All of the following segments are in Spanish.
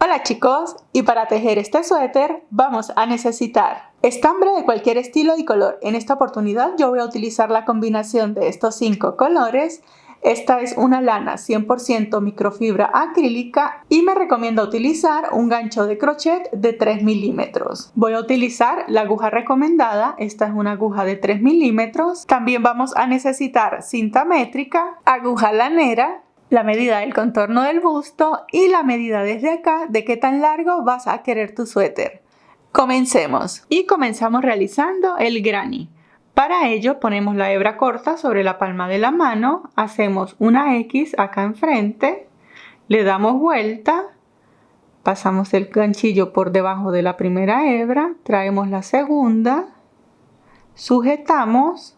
Hola chicos, y para tejer este suéter vamos a necesitar estambre de cualquier estilo y color. En esta oportunidad yo voy a utilizar la combinación de estos 5 colores. Esta es una lana 100% microfibra acrílica y me recomiendo utilizar un gancho de crochet de 3 milímetros. Voy a utilizar la aguja recomendada, esta es una aguja de 3 milímetros. También vamos a necesitar cinta métrica, aguja lanera, la medida del contorno del busto y la medida desde acá de qué tan largo vas a querer tu suéter. Comencemos y comenzamos realizando el granny. Para ello ponemos la hebra corta sobre la palma de la mano, hacemos una X acá enfrente, le damos vuelta, pasamos el ganchillo por debajo de la primera hebra, traemos la segunda, sujetamos,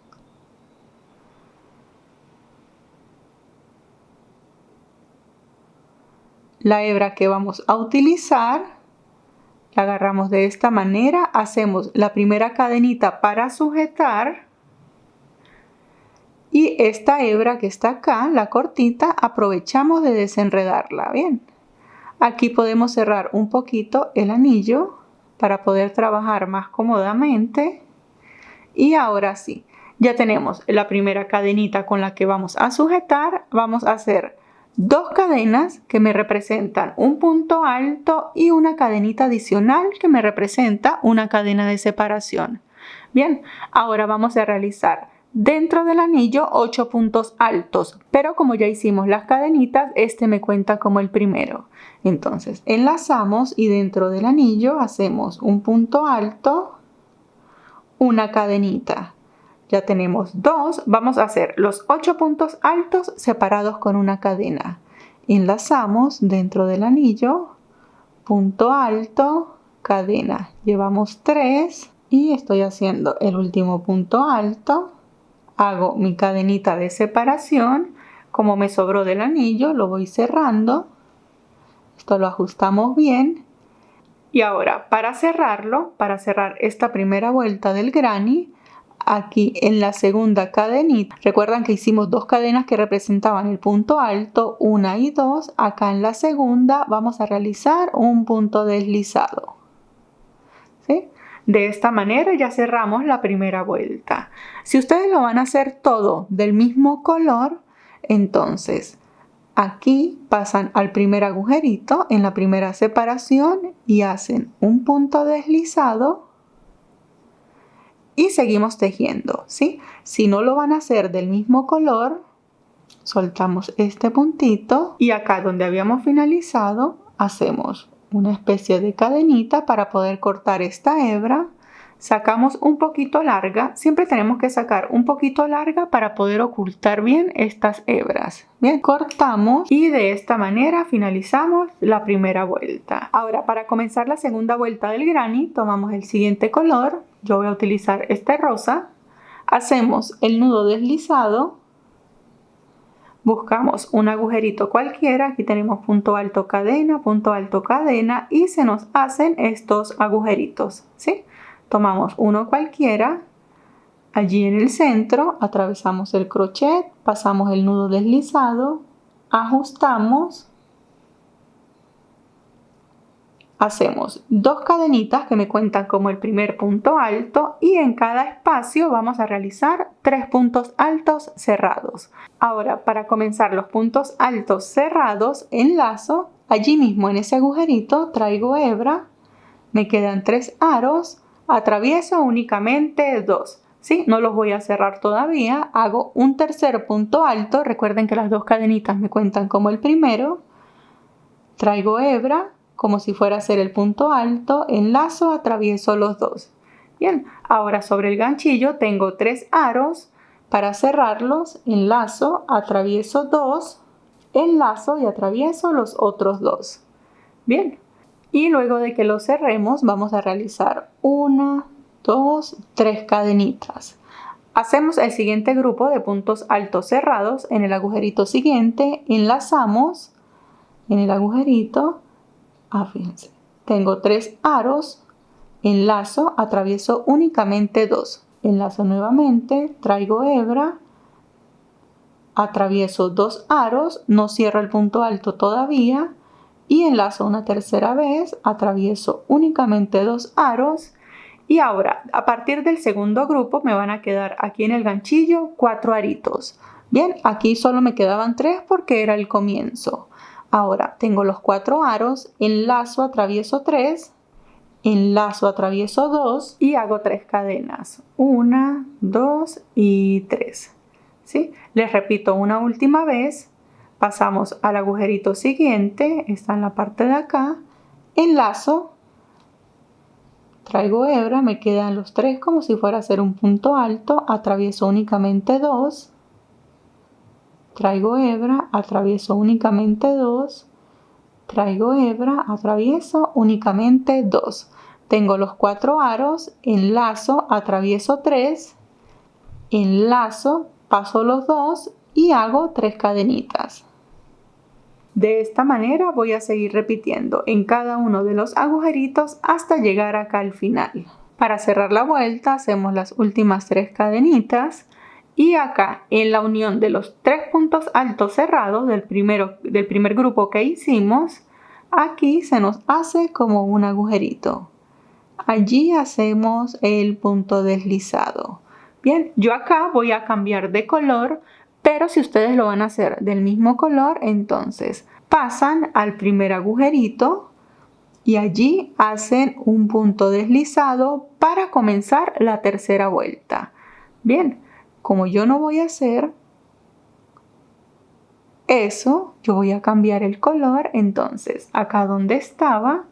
la hebra que vamos a utilizar, la agarramos de esta manera, hacemos la primera cadenita para sujetar y esta hebra que está acá, la cortita, aprovechamos de desenredarla. Bien, aquí podemos cerrar un poquito el anillo para poder trabajar más cómodamente. Y ahora sí, ya tenemos la primera cadenita con la que vamos a sujetar. Vamos a hacer 2 cadenas que me representan un punto alto y una cadenita adicional que me representa una cadena de separación. Bien, ahora vamos a realizar dentro del anillo 8 puntos altos, pero como ya hicimos las cadenitas, este me cuenta como el primero. Entonces enlazamos y dentro del anillo hacemos un punto alto, una cadenita. Ya tenemos 2, vamos a hacer los 8 puntos altos separados con una cadena. Enlazamos dentro del anillo, punto alto, cadena. Llevamos 3 y estoy haciendo el último punto alto. Hago mi cadenita de separación. Como me sobró del anillo, lo voy cerrando. Esto lo ajustamos bien. Y ahora, para cerrarlo, para cerrar esta primera vuelta del granny, aquí en la segunda cadenita, recuerdan que hicimos 2 cadenas que representaban el punto alto, 1 y 2, acá en la segunda vamos a realizar un punto deslizado. ¿Sí? De esta manera ya cerramos la primera vuelta. Si ustedes lo van a hacer todo del mismo color, entonces aquí pasan al primer agujerito en la primera separación y hacen un punto deslizado y seguimos tejiendo, ¿sí? Si no lo van a hacer del mismo color, soltamos este puntito y acá donde habíamos finalizado hacemos una especie de cadenita para poder cortar esta hebra. Sacamos un poquito larga, siempre tenemos que sacar un poquito larga para poder ocultar bien estas hebras. Bien, cortamos y de esta manera finalizamos la primera vuelta. Ahora, para comenzar la segunda vuelta del granny, tomamos el siguiente color. Yo voy a utilizar este rosa. Hacemos el nudo deslizado. Buscamos un agujerito cualquiera, aquí tenemos punto alto cadena y se nos hacen estos agujeritos, ¿sí? Tomamos uno cualquiera, allí en el centro atravesamos el crochet, pasamos el nudo deslizado, ajustamos, hacemos 2 cadenitas que me cuentan como el primer punto alto y en cada espacio vamos a realizar 3 puntos altos cerrados. Ahora, para comenzar los puntos altos cerrados, enlazo, allí mismo en ese agujerito traigo hebra, me quedan 3 aros, atravieso únicamente 2. ¿Sí? No los voy a cerrar todavía, hago un tercer punto alto, recuerden que las 2 cadenitas me cuentan como el primero, traigo hebra, como si fuera a ser el punto alto, enlazo, atravieso los 2. Bien, ahora sobre el ganchillo tengo 3 aros, para cerrarlos enlazo, atravieso 2, enlazo y atravieso los otros 2. Bien, y luego de que lo cerremos vamos a realizar 1, 2, 3 cadenitas. Hacemos el siguiente grupo de puntos altos cerrados en el agujerito siguiente, enlazamos en el agujerito. Fíjense, tengo 3 aros, enlazo, atravieso únicamente 2, enlazo nuevamente, traigo hebra, atravieso 2 aros, no cierro el punto alto todavía, y enlazo una tercera vez, atravieso únicamente 2 aros y ahora a partir del segundo grupo me van a quedar aquí en el ganchillo 4 aritos. Bien, aquí solo me quedaban 3 porque era el comienzo. Ahora tengo los 4 aros, enlazo, atravieso 3, enlazo, atravieso 2 y hago 3 cadenas. 1, 2 y 3. ¿Sí? Les repito una última vez. Pasamos al agujerito siguiente, está en la parte de acá, enlazo, traigo hebra, me quedan los 3 como si fuera a hacer un punto alto, atravieso únicamente 2, traigo hebra, atravieso únicamente 2, traigo hebra, atravieso únicamente 2. Tengo los 4 aros, enlazo, atravieso 3, enlazo, paso los 2 y hago 3 cadenitas. De esta manera voy a seguir repitiendo en cada uno de los agujeritos hasta llegar acá al final. Para cerrar la vuelta hacemos las últimas 3 cadenitas y acá en la unión de los 3 puntos altos cerrados del primer grupo que hicimos, aquí se nos hace como un agujerito. Allí hacemos el punto deslizado. Bien, yo acá voy a cambiar de color, pero si ustedes lo van a hacer del mismo color, entonces pasan al primer agujerito y allí hacen un punto deslizado para comenzar la tercera vuelta. Bien, como yo no voy a hacer eso, yo voy a cambiar el color, entonces acá donde estaba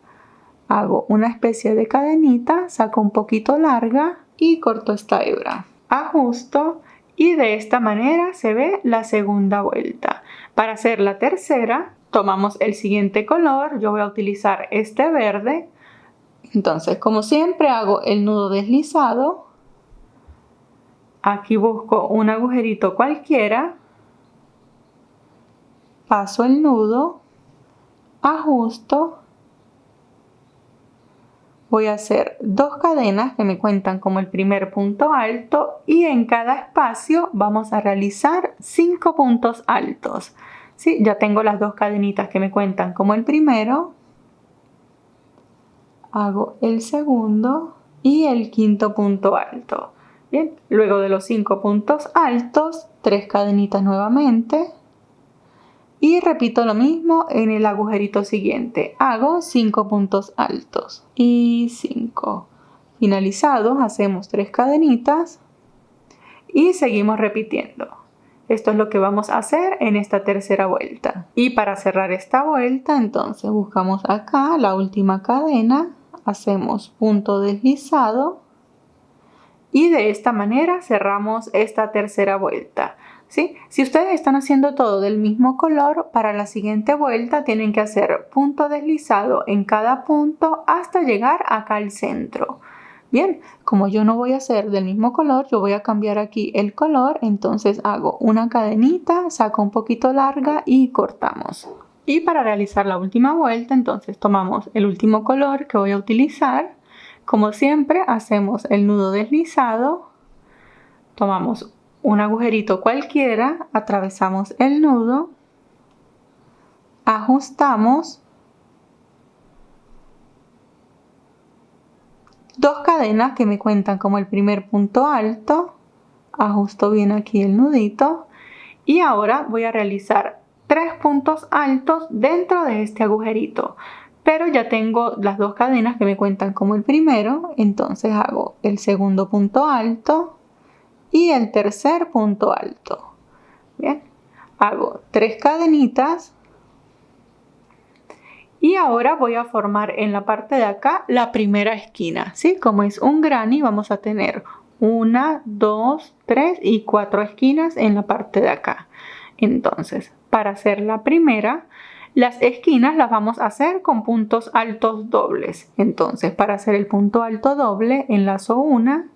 hago una especie de cadenita, saco un poquito larga y corto esta hebra. Ajusto y de esta manera se ve la segunda vuelta. Para hacer la tercera, tomamos el siguiente color. Yo voy a utilizar este verde. Entonces, como siempre, hago el nudo deslizado. Aquí busco un agujerito cualquiera. Paso el nudo. Ajusto. Voy a hacer 2 cadenas que me cuentan como el primer punto alto y en cada espacio vamos a realizar 5 puntos altos. ¿Sí? Ya tengo las 2 cadenitas que me cuentan como el primero. Hago el segundo y el quinto punto alto. Bien, luego de los 5 puntos altos, 3 cadenitas nuevamente. Y repito lo mismo en el agujerito siguiente. Hago 5 puntos altos y 5. Finalizados, hacemos 3 cadenitas y seguimos repitiendo. Esto es lo que vamos a hacer en esta tercera vuelta. Y para cerrar esta vuelta, entonces buscamos acá la última cadena, hacemos punto deslizado y de esta manera cerramos esta tercera vuelta. ¿Sí? Si ustedes están haciendo todo del mismo color, para la siguiente vuelta tienen que hacer punto deslizado en cada punto hasta llegar acá al centro. Bien, como yo no voy a hacer del mismo color, yo voy a cambiar aquí el color, entonces hago una cadenita, saco un poquito larga y cortamos. Y para realizar la última vuelta, entonces tomamos el último color que voy a utilizar. Como siempre, hacemos el nudo deslizado, tomamos un agujerito cualquiera, atravesamos el nudo, ajustamos, 2 cadenas que me cuentan como el primer punto alto, ajusto bien aquí el nudito y ahora voy a realizar 3 puntos altos dentro de este agujerito. Pero ya tengo las 2 cadenas que me cuentan como el primero, entonces hago el segundo punto alto y el tercer punto alto. Bien, hago 3 cadenitas y ahora voy a formar en la parte de acá la primera esquina. ¿Sí? Como es un granny, vamos a tener 1, 2, 3 y 4 esquinas en la parte de acá. Entonces, para hacer la primera, las esquinas las vamos a hacer con puntos altos dobles. Entonces, para hacer el punto alto doble, enlazo una,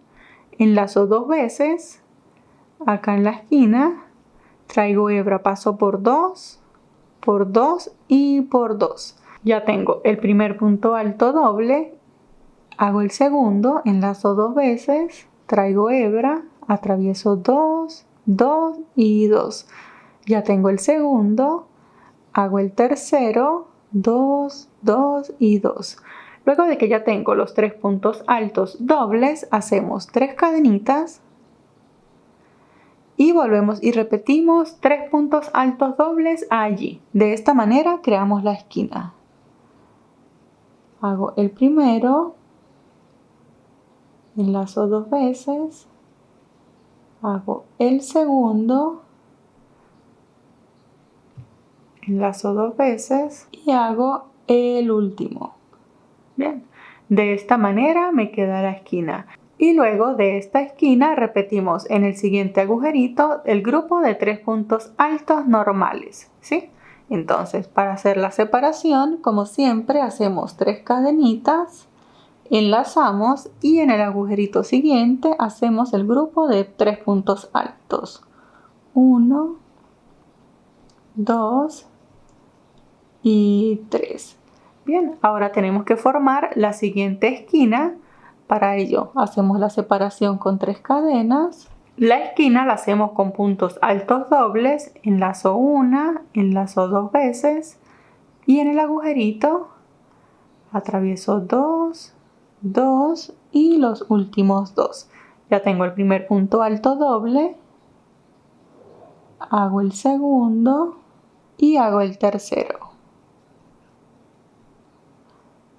enlazo 2 veces, acá en la esquina, traigo hebra, paso por 2 y por 2. Ya tengo el primer punto alto doble, hago el segundo, enlazo 2 veces, traigo hebra, atravieso 2, 2 y 2. Ya tengo el segundo, hago el tercero, 2, 2 y 2. Luego de que ya tengo los 3 puntos altos dobles, hacemos 3 cadenitas y volvemos y repetimos 3 puntos altos dobles allí. De esta manera creamos la esquina. Hago el primero, enlazo 2 veces, hago el segundo, enlazo 2 veces y hago el último. Bien, de esta manera me queda la esquina. Y luego de esta esquina repetimos en el siguiente agujerito el grupo de 3 puntos altos normales, ¿sí? Entonces, para hacer la separación, como siempre, hacemos 3 cadenitas, enlazamos y en el agujerito siguiente hacemos el grupo de 3 puntos altos. 1, 2 y 3. Bien, ahora tenemos que formar la siguiente esquina. Para ello hacemos la separación con 3 cadenas. La esquina la hacemos con puntos altos dobles, enlazo 1, enlazo 2 veces y en el agujerito atravieso 2, 2 y los últimos 2. Ya tengo el primer punto alto doble, hago el segundo y hago el tercero.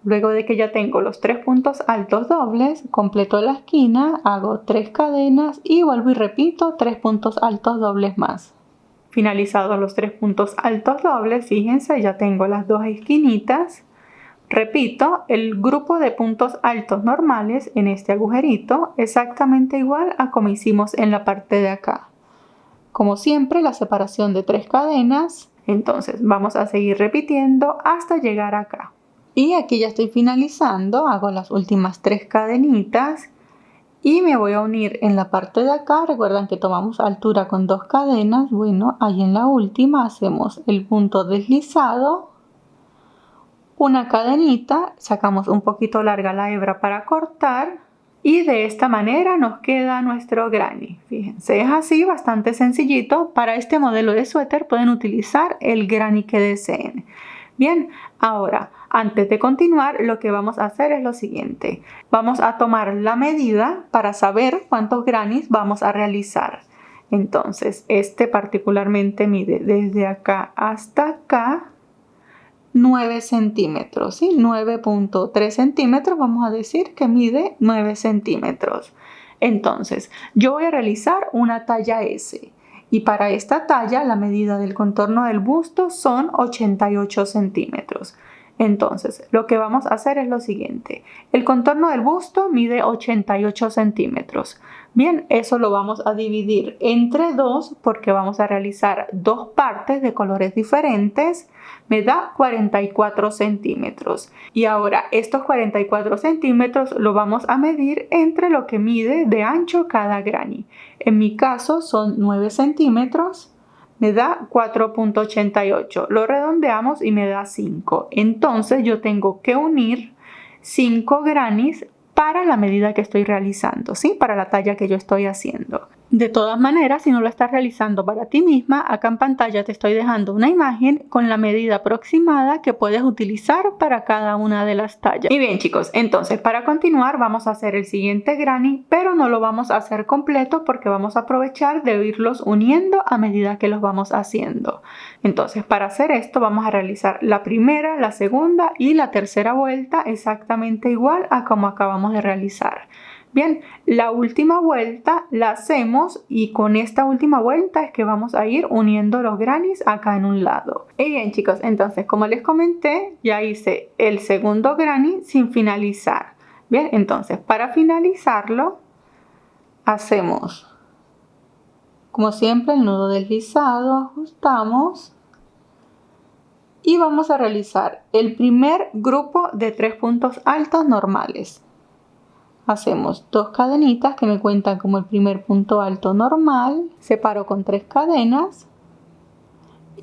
Luego de que ya tengo los 3 puntos altos dobles, completo la esquina, hago 3 cadenas y vuelvo y repito 3 puntos altos dobles más. Finalizados los 3 puntos altos dobles, fíjense, ya tengo las 2 esquinitas. Repito el grupo de puntos altos normales en este agujerito, exactamente igual a como hicimos en la parte de acá. Como siempre, la separación de 3 cadenas, entonces vamos a seguir repitiendo hasta llegar acá. Y aquí ya estoy finalizando, hago las últimas 3 cadenitas y me voy a unir en la parte de acá. Recuerdan que tomamos altura con 2 cadenas. Bueno, ahí en la última hacemos el punto deslizado, una cadenita, sacamos un poquito larga la hebra para cortar y de esta manera nos queda nuestro granny. Fíjense, es así, bastante sencillito. Para este modelo de suéter pueden utilizar el granny que deseen. Bien, ahora, antes de continuar, lo que vamos a hacer es lo siguiente. Vamos a tomar la medida para saber cuántos grannies vamos a realizar. Entonces, este particularmente mide desde acá hasta acá 9 centímetros, ¿sí? 9.3 centímetros, vamos a decir que mide 9 centímetros. Entonces, yo voy a realizar una talla S. Y para esta talla la medida del contorno del busto son 88 centímetros. Entonces, lo que vamos a hacer es lo siguiente. El contorno del busto mide 88 centímetros. Bien, eso lo vamos a dividir entre 2 porque vamos a realizar 2 partes de colores diferentes. Me da 44 centímetros. Y ahora estos 44 centímetros lo vamos a medir entre lo que mide de ancho cada granny. En mi caso son 9 centímetros. Me da 4.88. Lo redondeamos y me da 5. Entonces yo tengo que unir 5 grannies para la medida que estoy realizando, ¿sí? Para la talla que yo estoy haciendo. De todas maneras, si no lo estás realizando para ti misma, acá en pantalla te estoy dejando una imagen con la medida aproximada que puedes utilizar para cada una de las tallas. Y bien, chicos, entonces para continuar vamos a hacer el siguiente granny, pero no lo vamos a hacer completo porque vamos a aprovechar de irlos uniendo a medida que los vamos haciendo. Entonces, para hacer esto vamos a realizar la primera, la segunda y la tercera vuelta exactamente igual a como acabamos de realizar. Bien, la última vuelta la hacemos y con esta última vuelta es que vamos a ir uniendo los grannies acá en un lado. Y bien, chicos, entonces como les comenté, ya hice el segundo granny sin finalizar. Bien, entonces para finalizarlo hacemos, como siempre, el nudo deslizado, ajustamos y vamos a realizar el primer grupo de 3 puntos altos normales. Hacemos 2 cadenitas que me cuentan como el primer punto alto normal, separo con 3 cadenas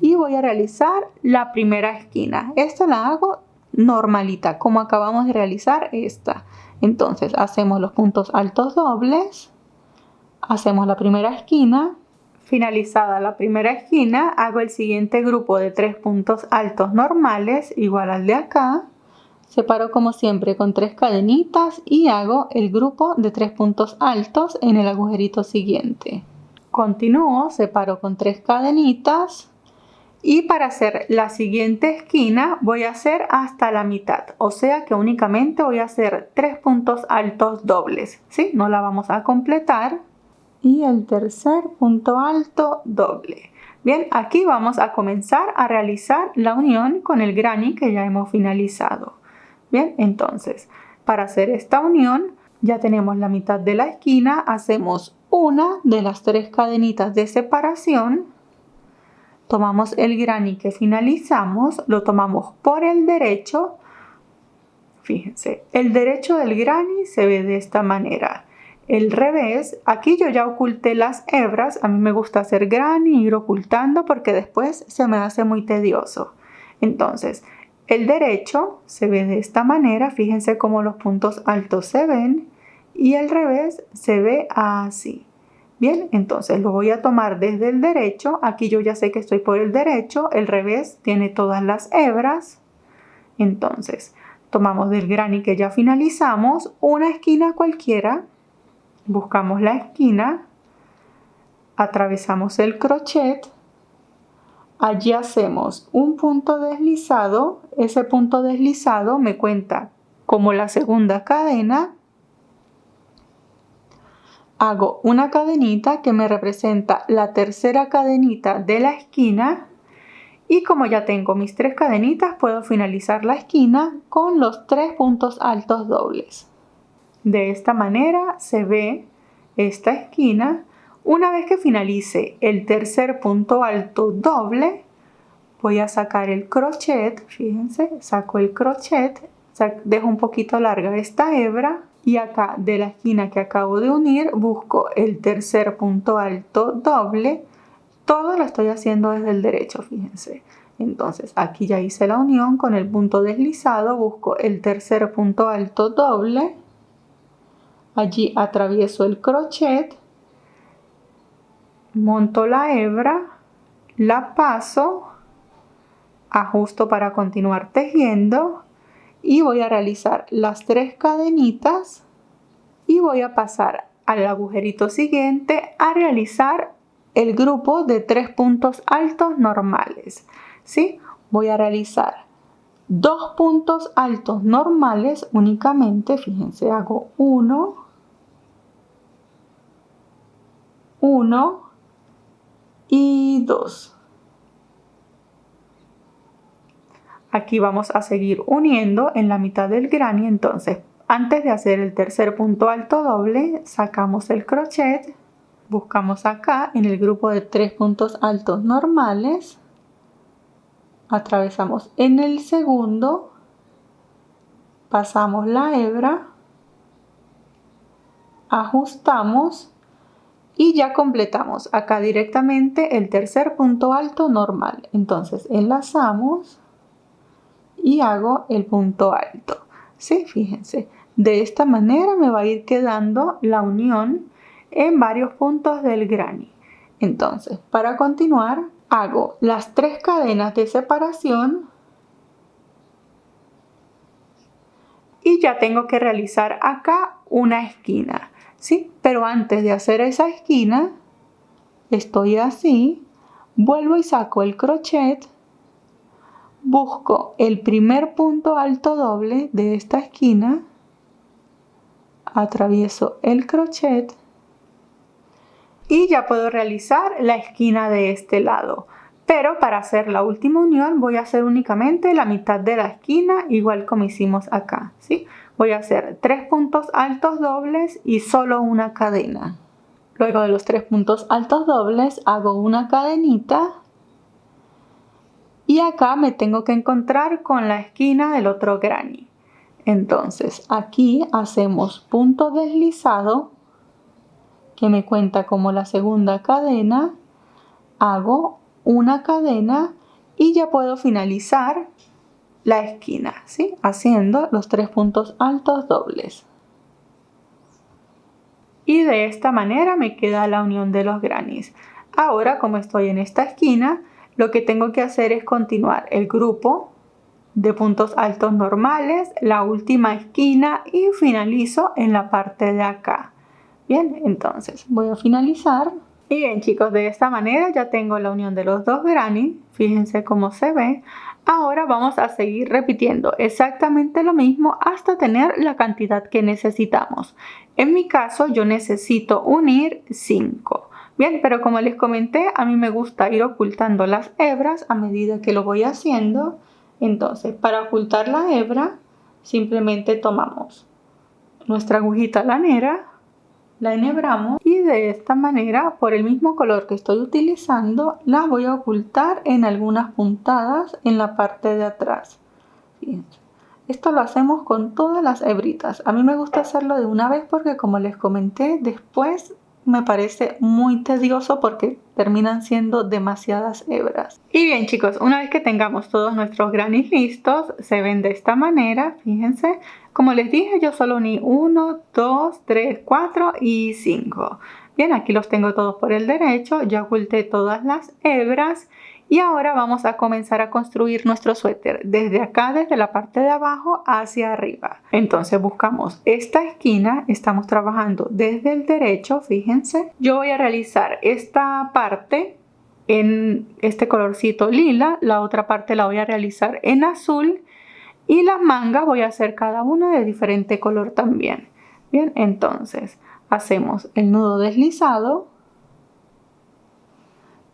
y voy a realizar la primera esquina. Esta la hago normalita, como acabamos de realizar esta. Entonces hacemos los puntos altos dobles, hacemos la primera esquina, Finalizada la primera esquina, hago el siguiente grupo de 3 puntos altos normales, igual al de acá. Separo como siempre con 3 cadenitas y hago el grupo de 3 puntos altos en el agujerito siguiente. Continúo, separo con 3 cadenitas y para hacer la siguiente esquina voy a hacer hasta la mitad, o sea que únicamente voy a hacer 3 puntos altos dobles, ¿sí? No la vamos a completar. Y el tercer punto alto doble. Bien, aquí vamos a comenzar a realizar la unión con el granny que ya hemos finalizado. Bien, entonces, para hacer esta unión, ya tenemos la mitad de la esquina, hacemos una de las 3 cadenitas de separación, tomamos el granny que finalizamos, lo tomamos por el derecho. Fíjense, el derecho del granny se ve de esta manera. El revés, aquí yo ya oculté las hebras, a mí me gusta hacer granny y ir ocultando porque después se me hace muy tedioso. Entonces, el derecho se ve de esta manera, fíjense cómo los puntos altos se ven, y el revés se ve así. Bien, entonces lo voy a tomar desde el derecho, aquí yo ya sé que estoy por el derecho, el revés tiene todas las hebras. Entonces, tomamos del granny que ya finalizamos, una esquina cualquiera, buscamos la esquina, atravesamos el crochet, allí hacemos un punto deslizado, ese punto deslizado me cuenta como la segunda cadena, hago una cadenita que me representa la tercera cadenita de la esquina y como ya tengo mis 3 cadenitas puedo finalizar la esquina con los 3 puntos altos dobles. De esta manera se ve esta esquina. Una vez que finalice el tercer punto alto doble, voy a sacar el crochet, fíjense, saco el crochet, dejo un poquito larga esta hebra y acá de la esquina que acabo de unir busco el tercer punto alto doble. Todo lo estoy haciendo desde el derecho, fíjense. Entonces aquí ya hice la unión con el punto deslizado, busco el tercer punto alto doble. Allí atravieso el crochet, monto la hebra, la paso, ajusto para continuar tejiendo y voy a realizar las 3 cadenitas y voy a pasar al agujerito siguiente a realizar el grupo de 3 puntos altos normales. ¿Sí? Voy a realizar 2 puntos altos normales únicamente, fíjense, hago 1 y 2. Aquí vamos a seguir uniendo en la mitad del granny, entonces antes de hacer el tercer punto alto doble, sacamos el crochet, buscamos acá en el grupo de 3 puntos altos normales, atravesamos en el segundo, pasamos la hebra, ajustamos y ya completamos acá directamente el tercer punto alto normal. Entonces enlazamos y hago el punto alto. Sí, fíjense, de esta manera me va a ir quedando la unión en varios puntos del granny. Entonces, para continuar, hago las 3 cadenas de separación y ya tengo que realizar acá una esquina. ¿Sí? Pero antes de hacer esa esquina, estoy así, vuelvo y saco el crochet, busco el primer punto alto doble de esta esquina, atravieso el crochet y ya puedo realizar la esquina de este lado. Pero para hacer la última unión voy a hacer únicamente la mitad de la esquina, igual como hicimos acá, ¿sí? Voy a hacer 3 puntos altos dobles y solo una cadena. Luego de los 3 puntos altos dobles hago una cadenita y acá me tengo que encontrar con la esquina del otro granny. Entonces aquí hacemos punto deslizado que me cuenta como la segunda cadena, hago una cadena y ya puedo finalizar la esquina, ¿sí? Haciendo los 3 puntos altos dobles. Y de esta manera me queda la unión de los grannies. Ahora, como estoy en esta esquina, lo que tengo que hacer es continuar el grupo de puntos altos normales, la última esquina y finalizo en la parte de acá. Bien, entonces voy a finalizar. Y bien, chicos, de esta manera ya tengo la unión de los dos granny. Fíjense cómo se ve. Ahora vamos a seguir repitiendo exactamente lo mismo hasta tener la cantidad que necesitamos. En mi caso yo necesito unir 5. Bien, pero como les comenté, a mí me gusta ir ocultando las hebras a medida que lo voy haciendo. Entonces, para ocultar la hebra, simplemente tomamos nuestra agujita lanera, la enhebramos y de esta manera, por el mismo color que estoy utilizando, la voy a ocultar en algunas puntadas en la parte de atrás. Fíjense. Esto lo hacemos con todas las hebritas. A mí me gusta hacerlo de una vez porque, como les comenté, después me parece muy tedioso porque terminan siendo demasiadas hebras. Y bien, chicos, una vez que tengamos todos nuestros grannies listos, se ven de esta manera, fíjense. Como les dije, yo solo uní 1, 2, 3, 4 y 5. Bien, aquí los tengo todos por el derecho, ya oculté todas las hebras. Y ahora vamos a comenzar a construir nuestro suéter desde acá, desde la parte de abajo hacia arriba. Entonces buscamos esta esquina, estamos trabajando desde el derecho, fíjense. Yo voy a realizar esta parte en este colorcito lila, la otra parte la voy a realizar en azul y las mangas voy a hacer cada una de diferente color también. Bien, entonces hacemos el nudo deslizado.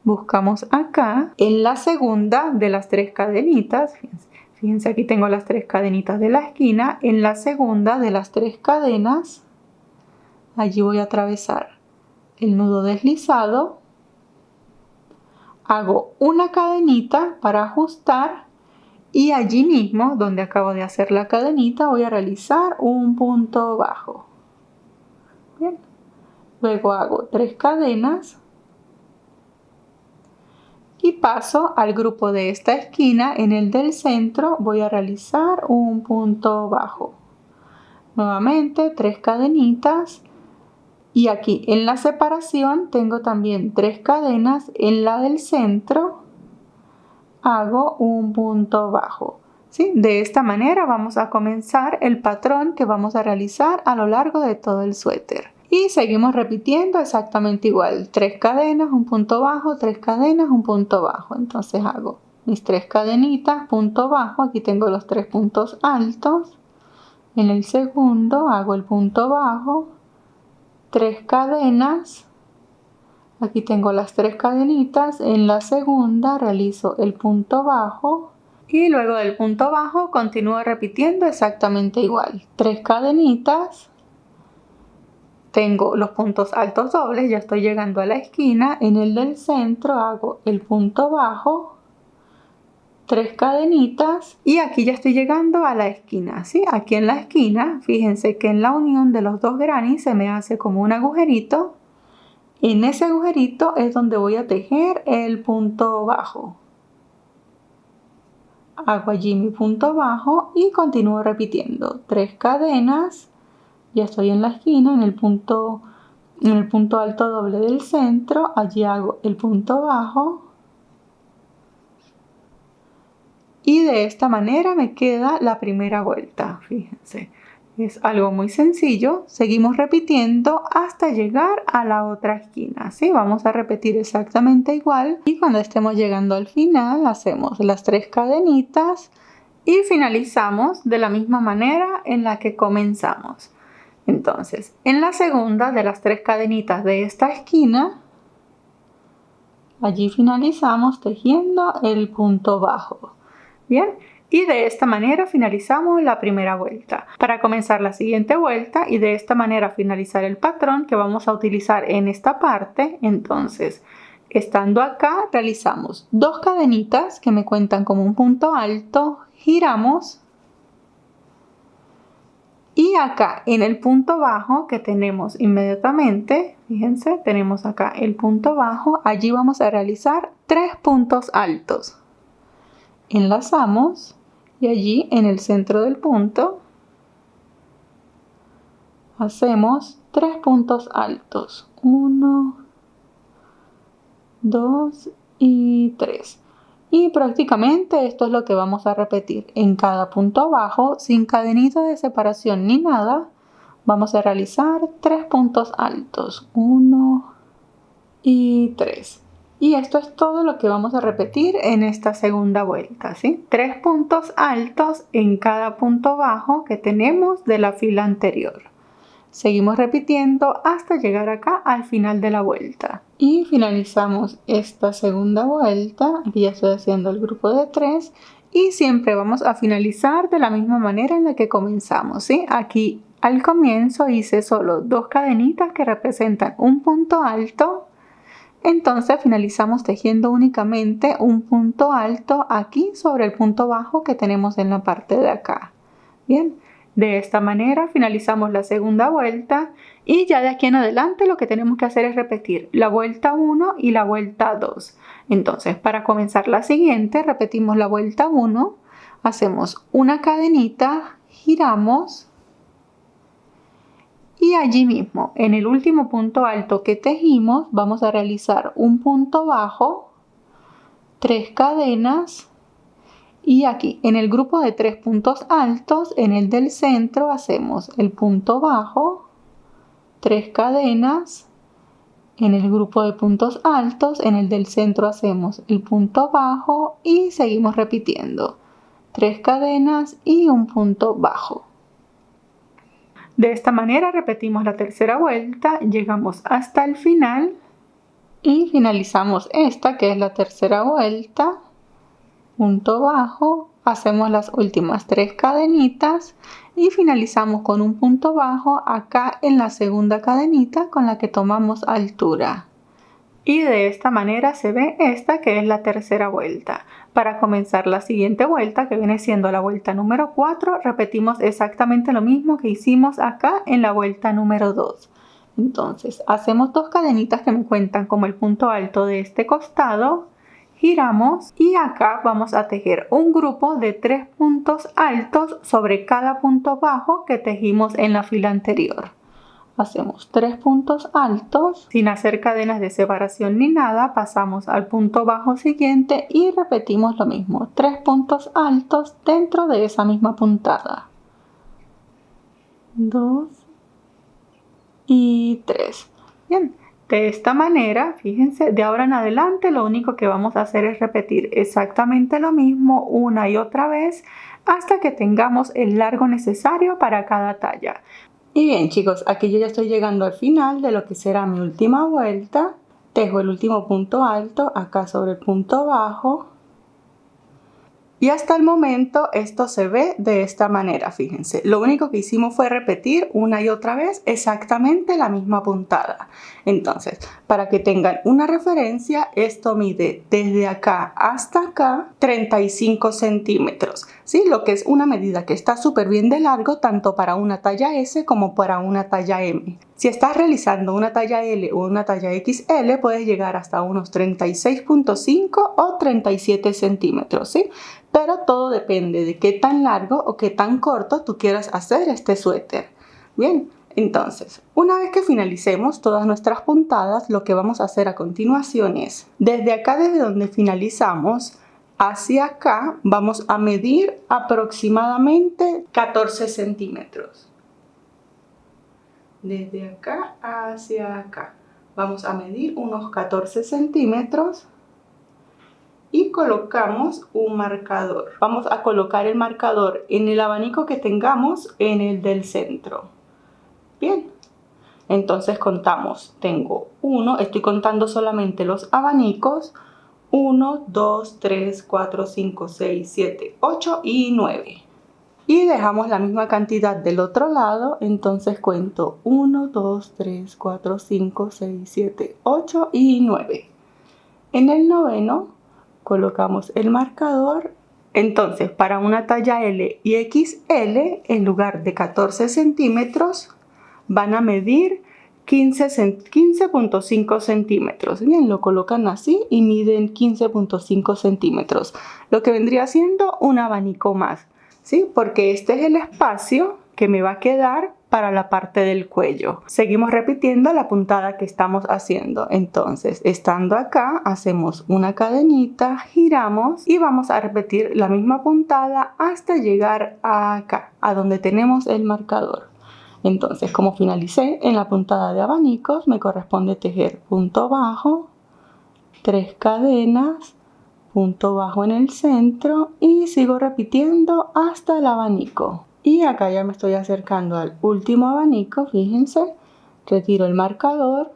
Buscamos acá en la segunda de las 3 cadenitas, fíjense aquí tengo las 3 cadenitas de la esquina, en la segunda de las 3 cadenas, allí voy a atravesar el nudo deslizado, hago una cadenita para ajustar y allí mismo, donde acabo de hacer la cadenita, voy a realizar un punto bajo. Bien. Luego hago 3 cadenas. Y paso al grupo de esta esquina, en el del centro voy a realizar un punto bajo. Nuevamente 3 cadenitas y aquí en la separación tengo también 3 cadenas, en la del centro hago un punto bajo. ¿Sí? De esta manera vamos a comenzar el patrón que vamos a realizar a lo largo de todo el suéter. Y seguimos repitiendo exactamente igual, 3 cadenas, un punto bajo, 3 cadenas, un punto bajo. Entonces hago mis 3 cadenitas, punto bajo, aquí tengo los 3 puntos altos. En el segundo hago el punto bajo, 3 cadenas, aquí tengo las 3 cadenitas. En la segunda realizo el punto bajo y luego del punto bajo continúo repitiendo exactamente igual, 3 cadenitas. Tengo los puntos altos dobles, ya estoy llegando a la esquina, en el del centro hago el punto bajo, 3 cadenitas y aquí ya estoy llegando a la esquina, ¿sí? Aquí en la esquina, fíjense que en la unión de los dos grannies se me hace como un agujerito. En ese agujerito es donde voy a tejer el punto bajo. Hago allí mi punto bajo y continúo repitiendo 3 cadenas. Ya estoy en la esquina, en el punto alto doble del centro, allí hago el punto bajo y de esta manera me queda la primera vuelta. Fíjense, es algo muy sencillo. Seguimos repitiendo hasta llegar a la otra esquina, ¿sí? Vamos a repetir exactamente igual y cuando estemos llegando al final hacemos las 3 cadenitas y finalizamos de la misma manera en la que comenzamos. Entonces, en la segunda de las 3 cadenitas de esta esquina, allí finalizamos tejiendo el punto bajo. Bien, y de esta manera finalizamos la primera vuelta. Para comenzar la siguiente vuelta y de esta manera finalizar el patrón que vamos a utilizar en esta parte, entonces, estando acá, realizamos 2 cadenitas que me cuentan como un punto alto, giramos. Y acá en el punto bajo que tenemos inmediatamente, fíjense, tenemos acá el punto bajo, allí vamos a realizar 3 puntos altos. Enlazamos y allí en el centro del punto hacemos 3 puntos altos. 1, 2 y 3. Y prácticamente esto es lo que vamos a repetir. En cada punto bajo, sin cadenita de separación ni nada, vamos a realizar 3 puntos altos. 1 y 3. Y esto es todo lo que vamos a repetir en esta segunda vuelta, ¿sí? 3 puntos altos en cada punto bajo que tenemos de la fila anterior. Seguimos repitiendo hasta llegar acá al final de la vuelta. Y finalizamos esta segunda vuelta. Aquí ya estoy haciendo el grupo de 3. Y siempre vamos a finalizar de la misma manera en la que comenzamos, ¿sí? Aquí al comienzo hice solo 2 cadenitas que representan un punto alto. Entonces finalizamos tejiendo únicamente un punto alto aquí sobre el punto bajo que tenemos en la parte de acá. Bien. De esta manera finalizamos la segunda vuelta y ya de aquí en adelante lo que tenemos que hacer es repetir la vuelta 1 y la vuelta 2. Entonces, para comenzar la siguiente, repetimos la vuelta 1, hacemos una cadenita, giramos y allí mismo, en el último punto alto que tejimos, vamos a realizar un punto bajo, 3 cadenas. Y aquí, en el grupo de 3 puntos altos, en el del centro hacemos el punto bajo, 3 cadenas. En el grupo de puntos altos, en el del centro hacemos el punto bajo y seguimos repitiendo. 3 cadenas y un punto bajo. De esta manera repetimos la tercera vuelta, llegamos hasta el final y finalizamos esta que es la tercera vuelta. Punto bajo, hacemos las últimas 3 cadenitas y finalizamos con un punto bajo acá en la segunda cadenita con la que tomamos altura. Y de esta manera se ve esta que es la tercera vuelta. Para comenzar la siguiente vuelta, que viene siendo la vuelta número 4, repetimos exactamente lo mismo que hicimos acá en la vuelta número 2. Entonces, hacemos 2 cadenitas que me cuentan como el punto alto de este costado. Giramos y acá vamos a tejer un grupo de 3 puntos altos sobre cada punto bajo que tejimos en la fila anterior. Hacemos 3 puntos altos sin hacer cadenas de separación ni nada, pasamos al punto bajo siguiente y repetimos lo mismo, 3 puntos altos dentro de esa misma puntada. 2 y 3. Bien. De esta manera, fíjense, de ahora en adelante lo único que vamos a hacer es repetir exactamente lo mismo una y otra vez hasta que tengamos el largo necesario para cada talla. Y bien chicos, aquí yo ya estoy llegando al final de lo que será mi última vuelta. Tejo el último punto alto acá sobre el punto bajo. Y hasta el momento esto se ve de esta manera, fíjense. Lo único que hicimos fue repetir una y otra vez exactamente la misma puntada. Entonces, para que tengan una referencia, esto mide desde acá hasta acá 35 centímetros. ¿Sí? Lo que es una medida que está súper bien de largo, tanto para una talla S como para una talla M. Si estás realizando una talla L o una talla XL, puedes llegar hasta unos 36.5 o 37 centímetros, ¿sí? Pero todo depende de qué tan largo o qué tan corto tú quieras hacer este suéter. Bien, entonces, una vez que finalicemos todas nuestras puntadas, lo que vamos a hacer a continuación es, desde acá, desde donde finalizamos, hacia acá, vamos a medir aproximadamente 14 centímetros. Desde acá hacia acá, vamos a medir unos 14 centímetros. Y colocamos un marcador. Vamos a colocar el marcador en el abanico que tengamos en el del centro. Bien, entonces contamos. Tengo 1, estoy contando solamente los abanicos. 1, 2, 3, 4, 5, 6, 7, 8 y 9. Y dejamos la misma cantidad del otro lado. Entonces cuento 1, 2, 3, 4, 5, 6, 7, 8 y 9. En el noveno colocamos el marcador. Entonces, para una talla L y XL, en lugar de 14 centímetros, van a medir 15.5 centímetros. Bien, lo colocan así y miden 15.5 centímetros, lo que vendría siendo un abanico más, ¿sí? Porque este es el espacio que me va a quedar para la parte del cuello. Seguimos repitiendo la puntada que estamos haciendo. Entonces, estando acá, hacemos una cadenita, giramos y vamos a repetir la misma puntada hasta llegar acá, a donde tenemos el marcador. Entonces, como finalicé en la puntada de abanicos, me corresponde tejer punto bajo, 3 cadenas, punto bajo en el centro y sigo repitiendo hasta el abanico. Y acá ya me estoy acercando al último abanico, fíjense, retiro el marcador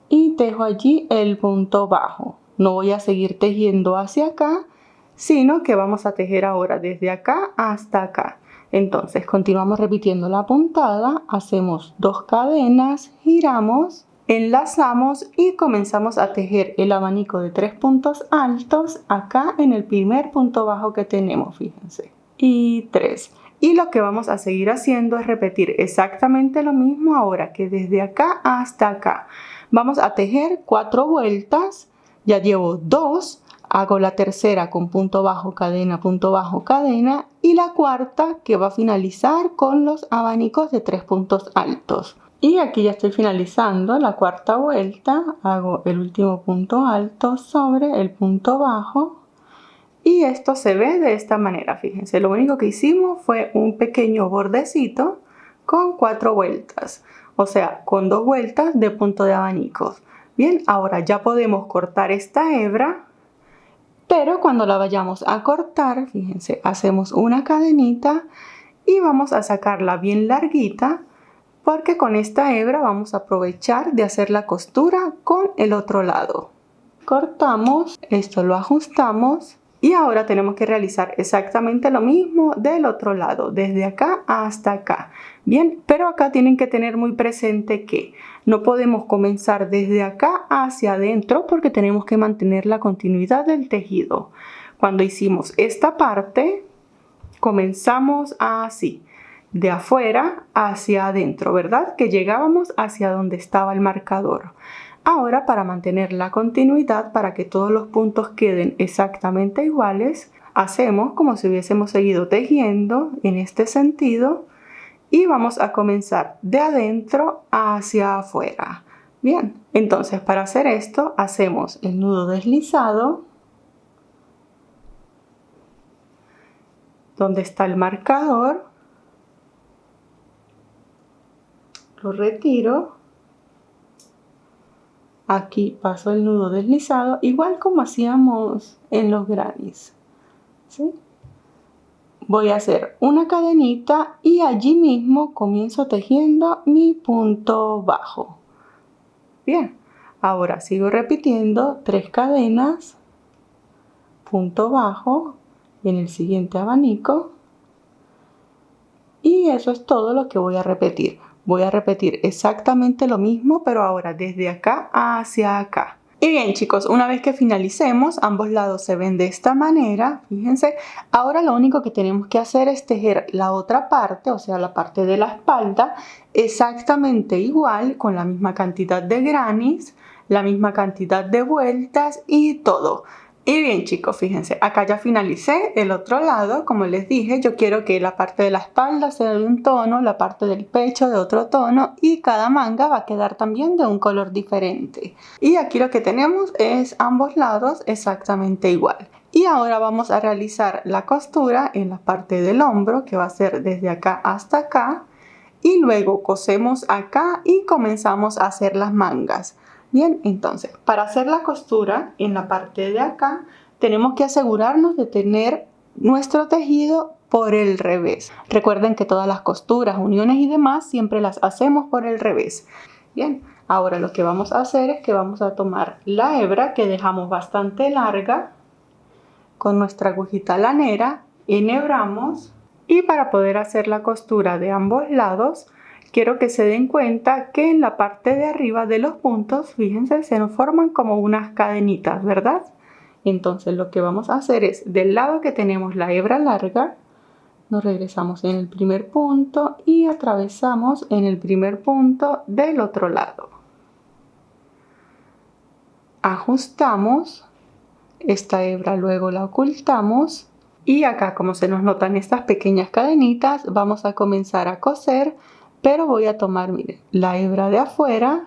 y tejo allí el punto bajo. No voy a seguir tejiendo hacia acá, sino que vamos a tejer ahora desde acá hasta acá. Entonces continuamos repitiendo la puntada, hacemos 2 cadenas, giramos, enlazamos y comenzamos a tejer el abanico de 3 puntos altos acá en el primer punto bajo que tenemos, fíjense, y 3. Y lo que vamos a seguir haciendo es repetir exactamente lo mismo ahora, que desde acá hasta acá. Vamos a tejer 4 vueltas, ya llevo 2. Hago la tercera con punto bajo, cadena, punto bajo, cadena y la cuarta que va a finalizar con los abanicos de 3 puntos altos. Y aquí ya estoy finalizando la cuarta vuelta, hago el último punto alto sobre el punto bajo y esto se ve de esta manera, fíjense, lo único que hicimos fue un pequeño bordecito con 4 vueltas, o sea, con 2 vueltas de punto de abanicos. Bien, ahora ya podemos cortar esta hebra. Pero cuando la vayamos a cortar, fíjense, hacemos una cadenita y vamos a sacarla bien larguita porque con esta hebra vamos a aprovechar de hacer la costura con el otro lado. Cortamos, esto lo ajustamos y ahora tenemos que realizar exactamente lo mismo del otro lado, desde acá hasta acá. Bien, pero acá tienen que tener muy presente que no podemos comenzar desde acá hacia adentro porque tenemos que mantener la continuidad del tejido. Cuando hicimos esta parte, comenzamos así, de afuera hacia adentro, ¿verdad? Que llegábamos hacia donde estaba el marcador. Ahora, para mantener la continuidad, para que todos los puntos queden exactamente iguales, hacemos como si hubiésemos seguido tejiendo en este sentido y vamos a comenzar de adentro hacia afuera. Bien, entonces para hacer esto hacemos el nudo deslizado donde está el marcador, lo retiro. Aquí paso el nudo deslizado, igual como hacíamos en los grannies, ¿sí? Voy a hacer una cadenita y allí mismo comienzo tejiendo mi punto bajo. Bien, ahora sigo repitiendo 3 cadenas, punto bajo en el siguiente abanico y eso es todo lo que voy a repetir. Voy a repetir exactamente lo mismo, pero ahora desde acá hacia acá. Y bien chicos, una vez que finalicemos, ambos lados se ven de esta manera, fíjense. Ahora lo único que tenemos que hacer es tejer la otra parte, o sea la parte de la espalda, exactamente igual, con la misma cantidad de grannies, la misma cantidad de vueltas y todo. Y bien chicos, fíjense, acá ya finalicé el otro lado. Como les dije, yo quiero que la parte de la espalda sea de un tono, la parte del pecho de otro tono y cada manga va a quedar también de un color diferente. Y aquí lo que tenemos es ambos lados exactamente igual. Y ahora vamos a realizar la costura en la parte del hombro, que va a ser desde acá hasta acá. Y luego cosemos acá y comenzamos a hacer las mangas. Bien, entonces, para hacer la costura en la parte de acá, tenemos que asegurarnos de tener nuestro tejido por el revés. Recuerden que todas las costuras, uniones y demás, siempre las hacemos por el revés. Bien, ahora lo que vamos a hacer es que vamos a tomar la hebra que dejamos bastante larga, con nuestra agujita lanera, enhebramos y para poder hacer la costura de ambos lados, quiero que se den cuenta que en la parte de arriba de los puntos, fíjense, se nos forman como unas cadenitas, ¿verdad? Entonces lo que vamos a hacer es, del lado que tenemos la hebra larga, nos regresamos en el primer punto y atravesamos en el primer punto del otro lado. Ajustamos, esta hebra luego la ocultamos Y acá, como se nos notan estas pequeñas cadenitas, vamos a comenzar a coser, pero voy a tomar, miren, la hebra de afuera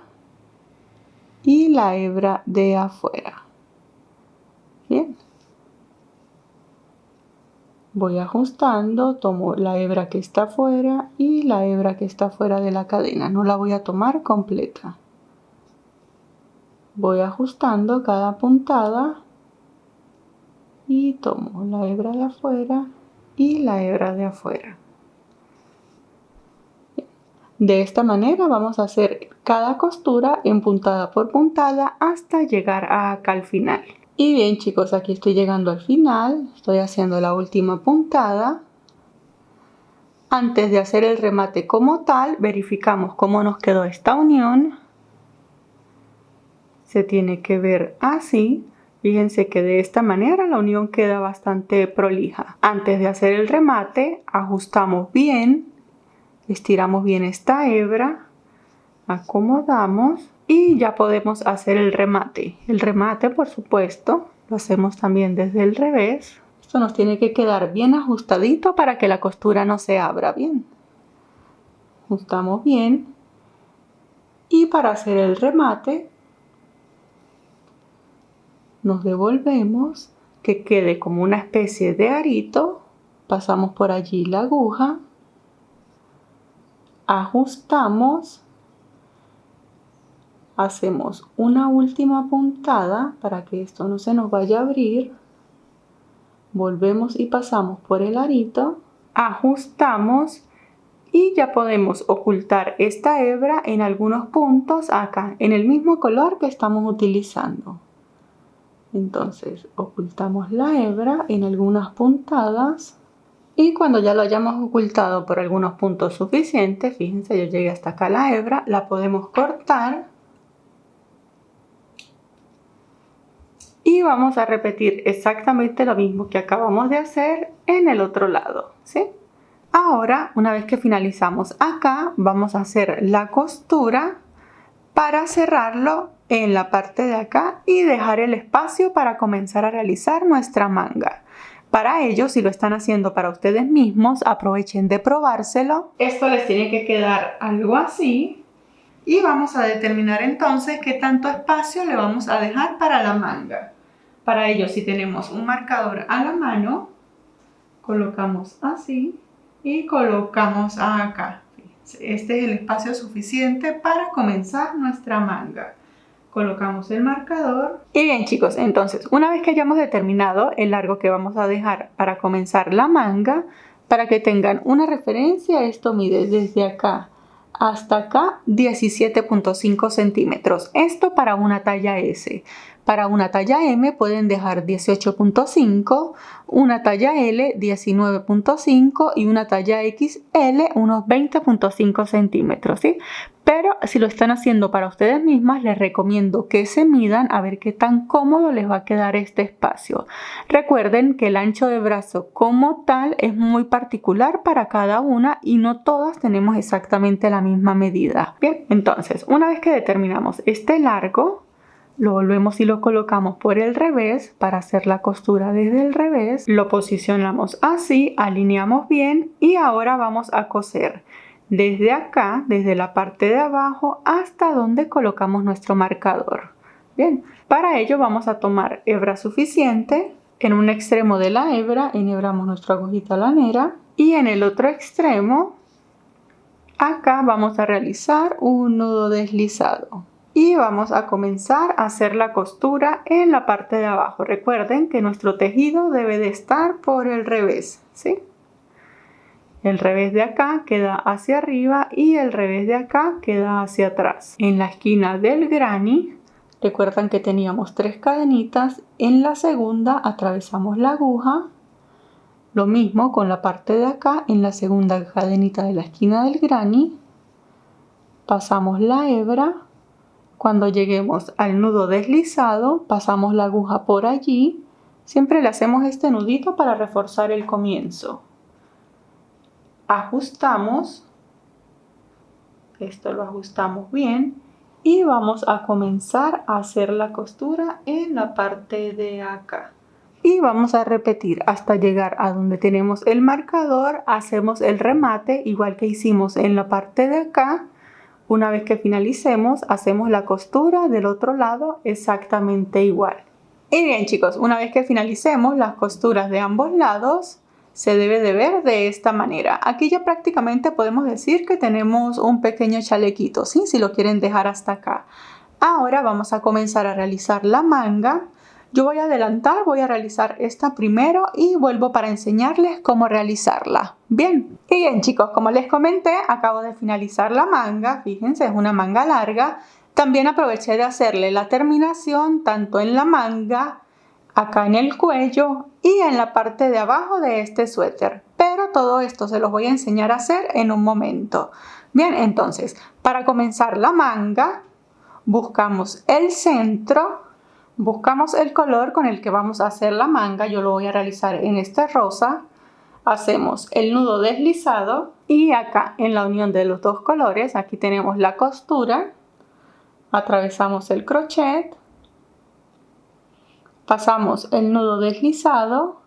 y la hebra de afuera. Bien. Voy ajustando, tomo la hebra que está afuera y la hebra que está fuera de la cadena. No la voy a tomar completa. Voy ajustando cada puntada y tomo la hebra de afuera y la hebra de afuera. De esta manera vamos a hacer cada costura en puntada por puntada hasta llegar acá al final. Y bien chicos, aquí estoy llegando al final, estoy haciendo la última puntada. Antes de hacer el remate como tal, verificamos cómo nos quedó esta unión. Se tiene que ver así. Fíjense que de esta manera la unión queda bastante prolija. Antes de hacer el remate, ajustamos bien, estiramos bien esta hebra, acomodamos y ya podemos hacer el remate. El remate, por supuesto, lo hacemos también desde el revés. Esto nos tiene que quedar bien ajustadito para que la costura no se abra bien. Ajustamos bien y para hacer el remate nos devolvemos, que quede como una especie de arito, pasamos por allí la aguja, ajustamos, hacemos una última puntada para que esto no se nos vaya a abrir, volvemos y pasamos por el arito, ajustamos y ya podemos ocultar esta hebra en algunos puntos acá, en el mismo color que estamos utilizando. Entonces ocultamos la hebra en algunas puntadas y cuando ya lo hayamos ocultado por algunos puntos suficientes, fíjense, yo llegué hasta acá la hebra, la podemos cortar y vamos a repetir exactamente lo mismo que acabamos de hacer en el otro lado, ¿sí? Ahora, una vez que finalizamos acá, vamos a hacer la costura para cerrarlo en la parte de acá y dejar el espacio para comenzar a realizar nuestra manga. Para ello, si lo están haciendo para ustedes mismos, aprovechen de probárselo. Esto les tiene que quedar algo así. Y vamos a determinar entonces qué tanto espacio le vamos a dejar para la manga. Para ello, si tenemos un marcador a la mano, colocamos así y colocamos acá. Este es el espacio suficiente para comenzar nuestra manga. Colocamos el marcador. Y bien chicos, entonces una vez que hayamos determinado el largo que vamos a dejar para comenzar la manga, para que tengan una referencia, esto mide desde acá hasta acá 17.5 centímetros. Esto para una talla S. Para una talla M pueden dejar 18.5, una talla L 19.5 y una talla XL unos 20.5 centímetros, ¿sí? Pero si lo están haciendo para ustedes mismas, les recomiendo que se midan a ver qué tan cómodo les va a quedar este espacio. Recuerden que el ancho de brazo como tal es muy particular para cada una y no todas tenemos exactamente la misma medida. Bien, entonces una vez que determinamos este largo, lo volvemos y lo colocamos por el revés para hacer la costura desde el revés. Lo posicionamos así, alineamos bien y ahora vamos a coser desde acá, desde la parte de abajo hasta donde colocamos nuestro marcador. Bien, para ello vamos a tomar hebra suficiente. En un extremo de la hebra enhebramos nuestra agujita lanera y en el otro extremo, acá vamos a realizar un nudo deslizado. Y vamos a comenzar a hacer la costura en la parte de abajo. Recuerden que nuestro tejido debe de estar por el revés, ¿sí? El revés de acá queda hacia arriba y el revés de acá queda hacia atrás. En la esquina del granny, recuerdan que teníamos 3 cadenitas. En la segunda atravesamos la aguja. Lo mismo con la parte de acá, en la segunda cadenita de la esquina del granny. Pasamos la hebra. Cuando lleguemos al nudo deslizado, pasamos la aguja por allí. Siempre le hacemos este nudito para reforzar el comienzo. Ajustamos. Esto lo ajustamos bien. Y vamos a comenzar a hacer la costura en la parte de acá. y vamos a repetir hasta llegar a donde tenemos el marcador. Hacemos el remate igual que hicimos en la parte de acá. Una vez que finalicemos, hacemos la costura del otro lado exactamente igual. Y bien chicos, una vez que finalicemos las costuras de ambos lados, se debe de ver de esta manera. Aquí ya prácticamente podemos decir que tenemos un pequeño chalequito, ¿sí? Si lo quieren dejar hasta acá. Ahora vamos a comenzar a realizar la manga. Yo voy a adelantar, voy a realizar esta primero y vuelvo para enseñarles cómo realizarla. Bien, y bien chicos, como les comenté, acabo de finalizar la manga. Fíjense, es una manga larga. También aproveché de hacerle la terminación tanto en la manga, acá en el cuello y en la parte de abajo de este suéter. Pero todo esto se los voy a enseñar a hacer en un momento. Bien, entonces, para comenzar la manga, buscamos el centro, buscamos el color con el que vamos a hacer la manga. Yo lo voy a realizar en este rosa. Hacemos el nudo deslizado y acá en la unión de los dos colores, aquí tenemos la costura. Atravesamos el crochet, pasamos el nudo deslizado,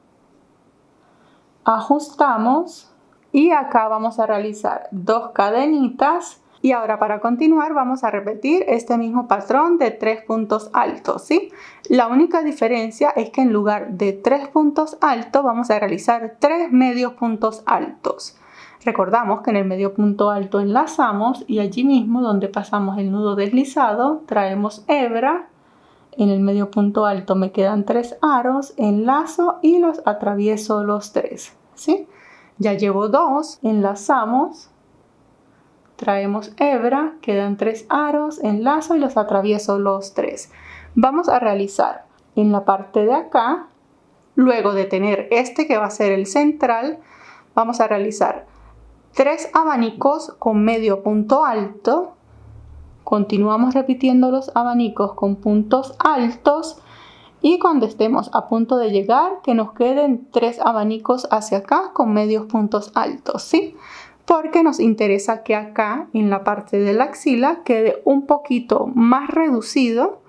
ajustamos y acá vamos a realizar 2 cadenitas. Y ahora para continuar vamos a repetir este mismo patrón de 3 puntos altos, ¿sí? La única diferencia es que en lugar de 3 puntos altos vamos a realizar 3 medios puntos altos. Recordamos que en el medio punto alto enlazamos y allí mismo donde pasamos el nudo deslizado traemos hebra. En el medio punto alto me quedan 3 aros, enlazo y los atravieso los 3, ¿sí? Ya llevo 2, enlazamos. Traemos hebra, quedan 3 aros, enlazo y los atravieso los 3. Vamos a realizar en la parte de acá, luego de tener este que va a ser el central, vamos a realizar 3 abanicos con medio punto alto. Continuamos repitiendo los abanicos con puntos altos y cuando estemos a punto de llegar, que nos queden 3 abanicos hacia acá con medios puntos altos, ¿sí? Porque nos interesa que acá en la parte de la axila quede un poquito más reducido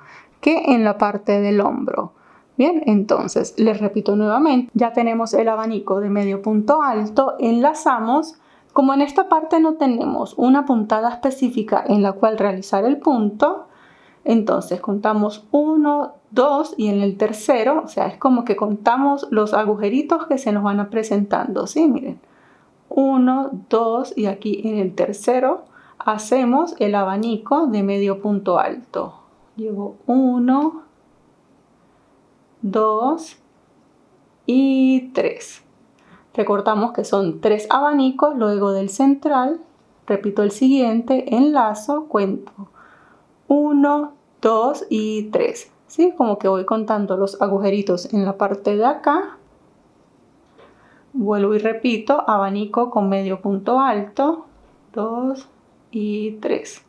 que en la parte del hombro. Bien, entonces les repito nuevamente, ya tenemos el abanico de medio punto alto, enlazamos. Como en esta parte no tenemos una puntada específica en la cual realizar el punto, entonces contamos 1, 2 y en el tercero, o sea, es como que contamos los agujeritos que se nos van a presentando, ¿sí? Miren. 1, 2 y aquí en el tercero hacemos el abanico de medio punto alto. Llevo 1, 2 y 3. Recordamos que son 3 abanicos luego del central. Repito el siguiente, enlazo, cuento 1, 2 y 3. ¿Sí? Como que voy contando los agujeritos en la parte de acá. Vuelvo y repito, abanico con medio punto alto, 2 y 3.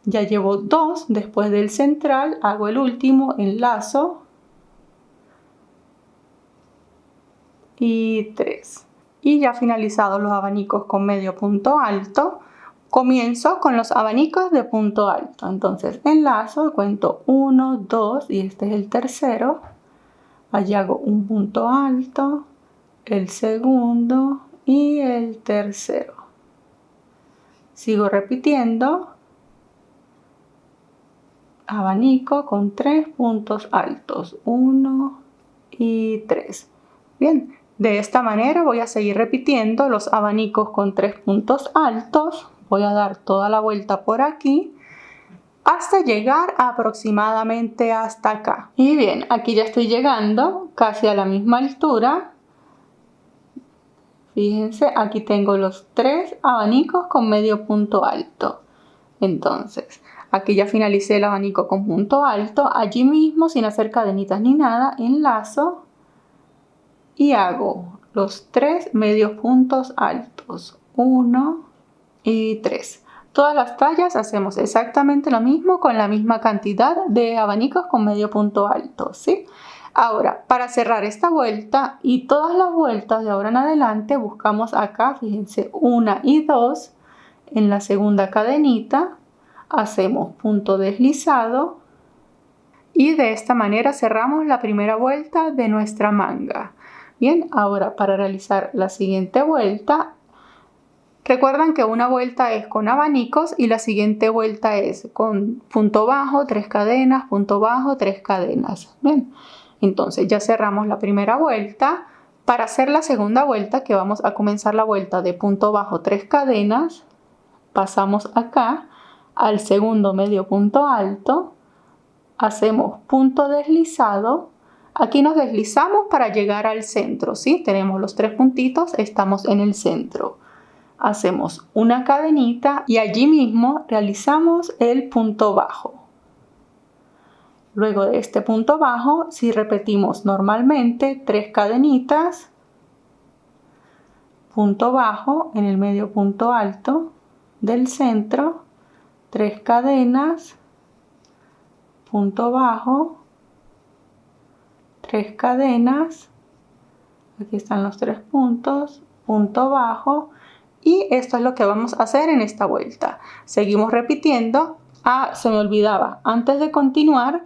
Ya llevo 2, después del central hago el último, enlazo y 3. Y ya finalizados los abanicos con medio punto alto, comienzo con los abanicos de punto alto. Entonces enlazo, cuento 1, 2 y este es el tercero. Allí hago un punto alto, el segundo y el tercero. Sigo repitiendo. Abanico con 3 puntos altos, 1 y 3. Bien, de esta manera voy a seguir repitiendo los abanicos con 3 puntos altos. Voy a dar toda la vuelta por aquí hasta llegar aproximadamente hasta acá. Y bien, aquí ya estoy llegando casi a la misma altura. Fíjense, aquí tengo los 3 abanicos con medio punto alto. Entonces, aquí ya finalicé el abanico con punto alto. Allí mismo, sin hacer cadenitas ni nada, enlazo y hago los 3 medios puntos altos. 1 y 3. Todas las tallas hacemos exactamente lo mismo con la misma cantidad de abanicos con medio punto alto, ¿sí? Ahora, para cerrar esta vuelta y todas las vueltas de ahora en adelante, buscamos acá, fíjense, 1 y 2 en la segunda cadenita, hacemos punto deslizado Y de esta manera cerramos la primera vuelta de nuestra manga. Bien, ahora para realizar la siguiente vuelta, recuerdan que una vuelta es con abanicos y la siguiente vuelta es con punto bajo, 3 cadenas, punto bajo, 3 cadenas. Bien, entonces ya cerramos la primera vuelta. Para hacer la segunda vuelta, que vamos a comenzar la vuelta de punto bajo, 3 cadenas, pasamos acá al segundo medio punto alto, hacemos punto deslizado. Aquí nos deslizamos para llegar al centro, ¿sí? Tenemos los 3 puntitos, estamos en el centro. Hacemos una cadenita y allí mismo realizamos el punto bajo. Luego de este punto bajo, si repetimos normalmente 3 cadenitas, punto bajo en el medio punto alto del centro, 3 cadenas, punto bajo, 3 cadenas, aquí están los 3 puntos, punto bajo, y esto es lo que vamos a hacer en esta vuelta. Seguimos repitiendo. Se me olvidaba, antes de continuar,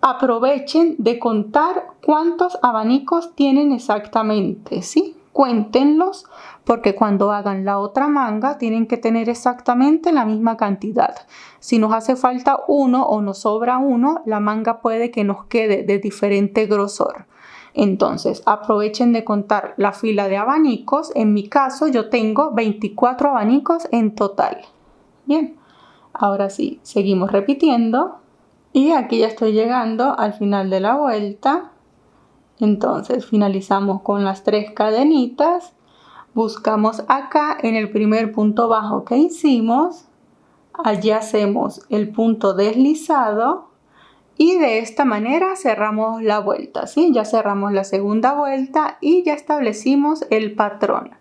aprovechen de contar cuántos abanicos tienen exactamente, ¿sí? Cuéntenlos, porque cuando hagan la otra manga tienen que tener exactamente la misma cantidad. Si nos hace falta uno o nos sobra uno, la manga puede que nos quede de diferente grosor. Entonces aprovechen de contar la fila de abanicos. En mi caso yo tengo 24 abanicos en total. Bien, ahora sí, seguimos repitiendo. Y aquí ya estoy llegando al final de la vuelta. Entonces finalizamos con las 3 cadenitas. Buscamos acá en el primer punto bajo que hicimos. Allí hacemos el punto deslizado. Y de esta manera cerramos la vuelta, ¿sí? Ya cerramos la segunda vuelta y ya establecimos el patrón.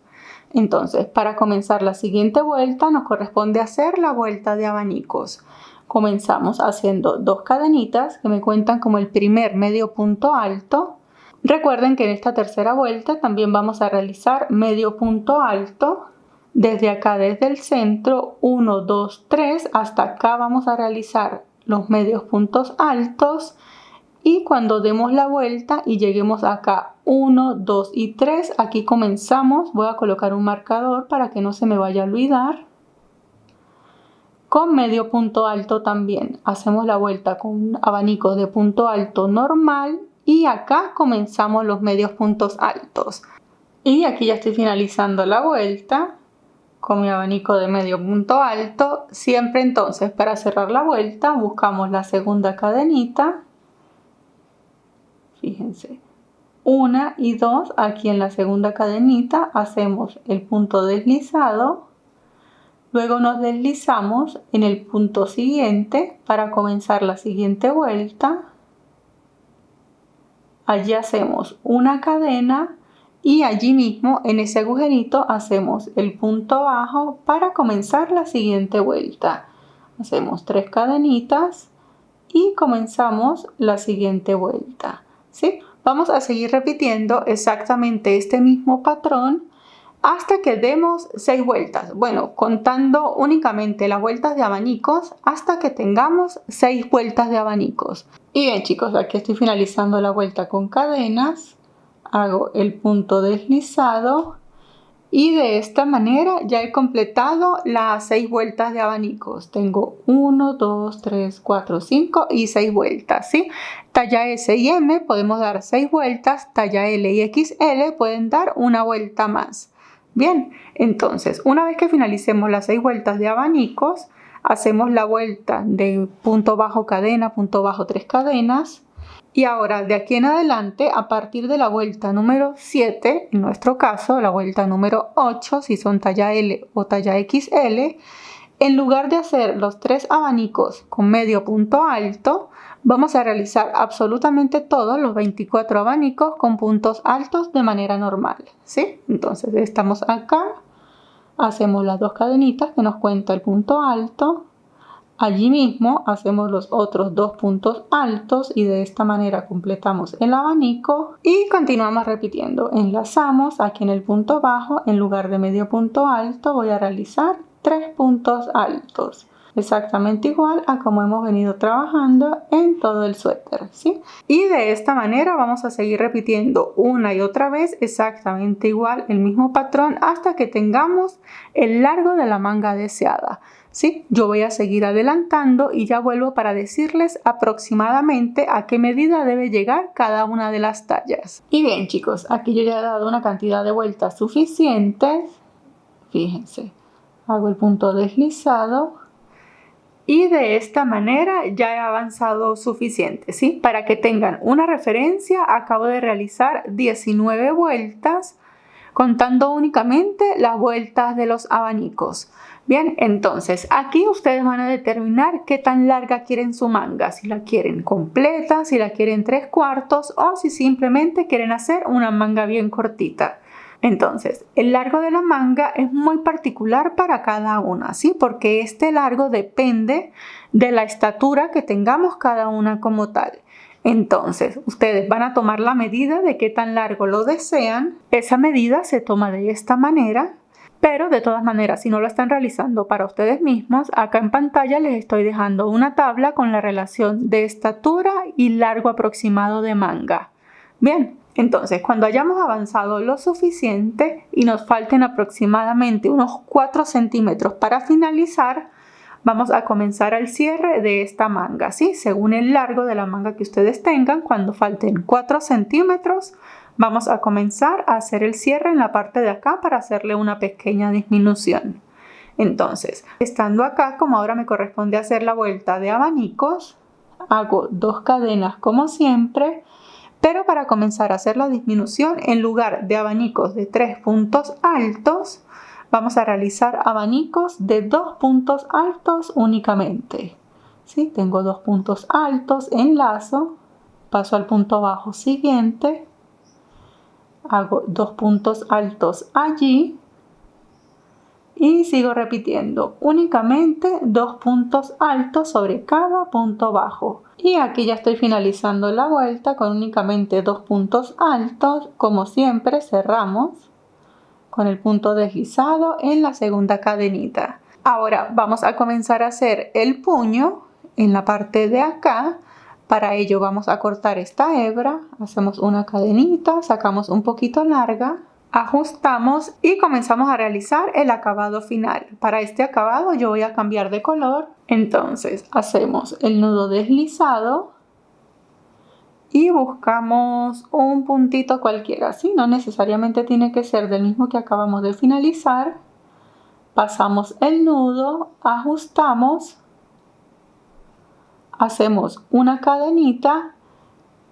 Entonces, para comenzar la siguiente vuelta nos corresponde hacer la vuelta de abanicos. Comenzamos haciendo 2 cadenitas que me cuentan como el primer medio punto alto. Recuerden que en esta tercera vuelta también vamos a realizar medio punto alto. Desde acá, desde el centro, 1, 2, 3, hasta acá vamos a realizar los medios puntos altos. Y cuando demos la vuelta y lleguemos acá 1, 2 y 3, aquí comenzamos. Voy a colocar un marcador para que no se me vaya a olvidar. Con medio punto alto también hacemos la vuelta con abanicos de punto alto normal y acá comenzamos los medios puntos altos. Y aquí ya estoy finalizando la vuelta con mi abanico de medio punto alto. Siempre entonces para cerrar la vuelta buscamos la segunda cadenita. Fíjense, 1 y 2, aquí en la segunda cadenita hacemos el punto deslizado. Luego nos deslizamos en el punto siguiente para comenzar la siguiente vuelta. Allí hacemos una cadena y allí mismo en ese agujerito hacemos el punto bajo para comenzar la siguiente vuelta. Hacemos 3 cadenitas y comenzamos la siguiente vuelta, ¿sí? Vamos a seguir repitiendo exactamente este mismo patrón hasta que demos 6 vueltas. Bueno, contando únicamente las vueltas de abanicos hasta que tengamos 6 vueltas de abanicos. Y bien chicos, aquí estoy finalizando la vuelta con cadenas. Hago el punto deslizado y de esta manera ya he completado las 6 vueltas de abanicos. Tengo 1, 2, 3, 4, 5 y 6 vueltas, ¿sí? Talla S y M podemos dar 6 vueltas, talla L y XL pueden dar una vuelta más. Bien, entonces una vez que finalicemos las 6 vueltas de abanicos, hacemos la vuelta de punto bajo cadena, punto bajo 3 cadenas. Y ahora de aquí en adelante, a partir de la vuelta número 7, en nuestro caso, la vuelta número 8, si son talla L o talla XL, en lugar de hacer los 3 abanicos con medio punto alto, vamos a realizar absolutamente todos los 24 abanicos con puntos altos de manera normal, ¿sí? Entonces estamos acá, hacemos las 2 cadenitas que nos cuenta el punto alto. Allí mismo hacemos los otros 2 puntos altos y de esta manera completamos el abanico y continuamos repitiendo. Enlazamos aquí en el punto bajo, en lugar de medio punto alto voy a realizar 3 puntos altos. exactamente igual a como hemos venido trabajando en todo el suéter, ¿sí? Y de esta manera vamos a seguir repitiendo una y otra vez exactamente igual el mismo patrón hasta que tengamos el largo de la manga deseada, ¿sí? Yo voy a seguir adelantando y ya vuelvo para decirles aproximadamente a qué medida debe llegar cada una de las tallas. Y bien, chicos, aquí yo ya he dado una cantidad de vueltas suficientes. Fíjense, hago el punto deslizado y de esta manera ya he avanzado suficiente, ¿sí? Para que tengan una referencia, acabo de realizar 19 vueltas, contando únicamente las vueltas de los abanicos. Bien, entonces aquí ustedes van a determinar qué tan larga quieren su manga, si la quieren completa, si la quieren 3/4 o si simplemente quieren hacer una manga bien cortita. Entonces, el largo de la manga es muy particular para cada una, ¿sí? Porque este largo depende de la estatura que tengamos cada una como tal. Entonces, ustedes van a tomar la medida de qué tan largo lo desean. Esa medida se toma de esta manera, pero de todas maneras, si no lo están realizando para ustedes mismos, acá en pantalla les estoy dejando una tabla con la relación de estatura y largo aproximado de manga. Bien. Entonces, cuando hayamos avanzado lo suficiente y nos falten aproximadamente unos 4 centímetros para finalizar, vamos a comenzar el cierre de esta manga, ¿sí? Según el largo de la manga que ustedes tengan, cuando falten 4 centímetros, vamos a comenzar a hacer el cierre en la parte de acá para hacerle una pequeña disminución. Entonces, estando acá, como ahora me corresponde hacer la vuelta de abanicos, hago 2 cadenas como siempre. Pero para comenzar a hacer la disminución, en lugar de abanicos de 3 puntos altos, vamos a realizar abanicos de 2 puntos altos únicamente. ¿Sí? Tengo 2 puntos altos, enlazo, paso al punto bajo siguiente, hago 2 puntos altos allí y sigo repitiendo únicamente 2 puntos altos sobre cada punto bajo. Y aquí ya estoy finalizando la vuelta con únicamente 2 puntos altos. Como siempre, cerramos con el punto deslizado en la segunda cadenita. Ahora vamos a comenzar a hacer el puño en la parte de acá. Para ello vamos a cortar esta hebra, hacemos una cadenita, sacamos un poquito larga, ajustamos y comenzamos a realizar el acabado final. Para este acabado yo voy a cambiar de color. Entonces hacemos el nudo deslizado y buscamos un puntito cualquiera, ¿sí? No necesariamente tiene que ser del mismo que acabamos de finalizar. Pasamos el nudo, ajustamos, hacemos una cadenita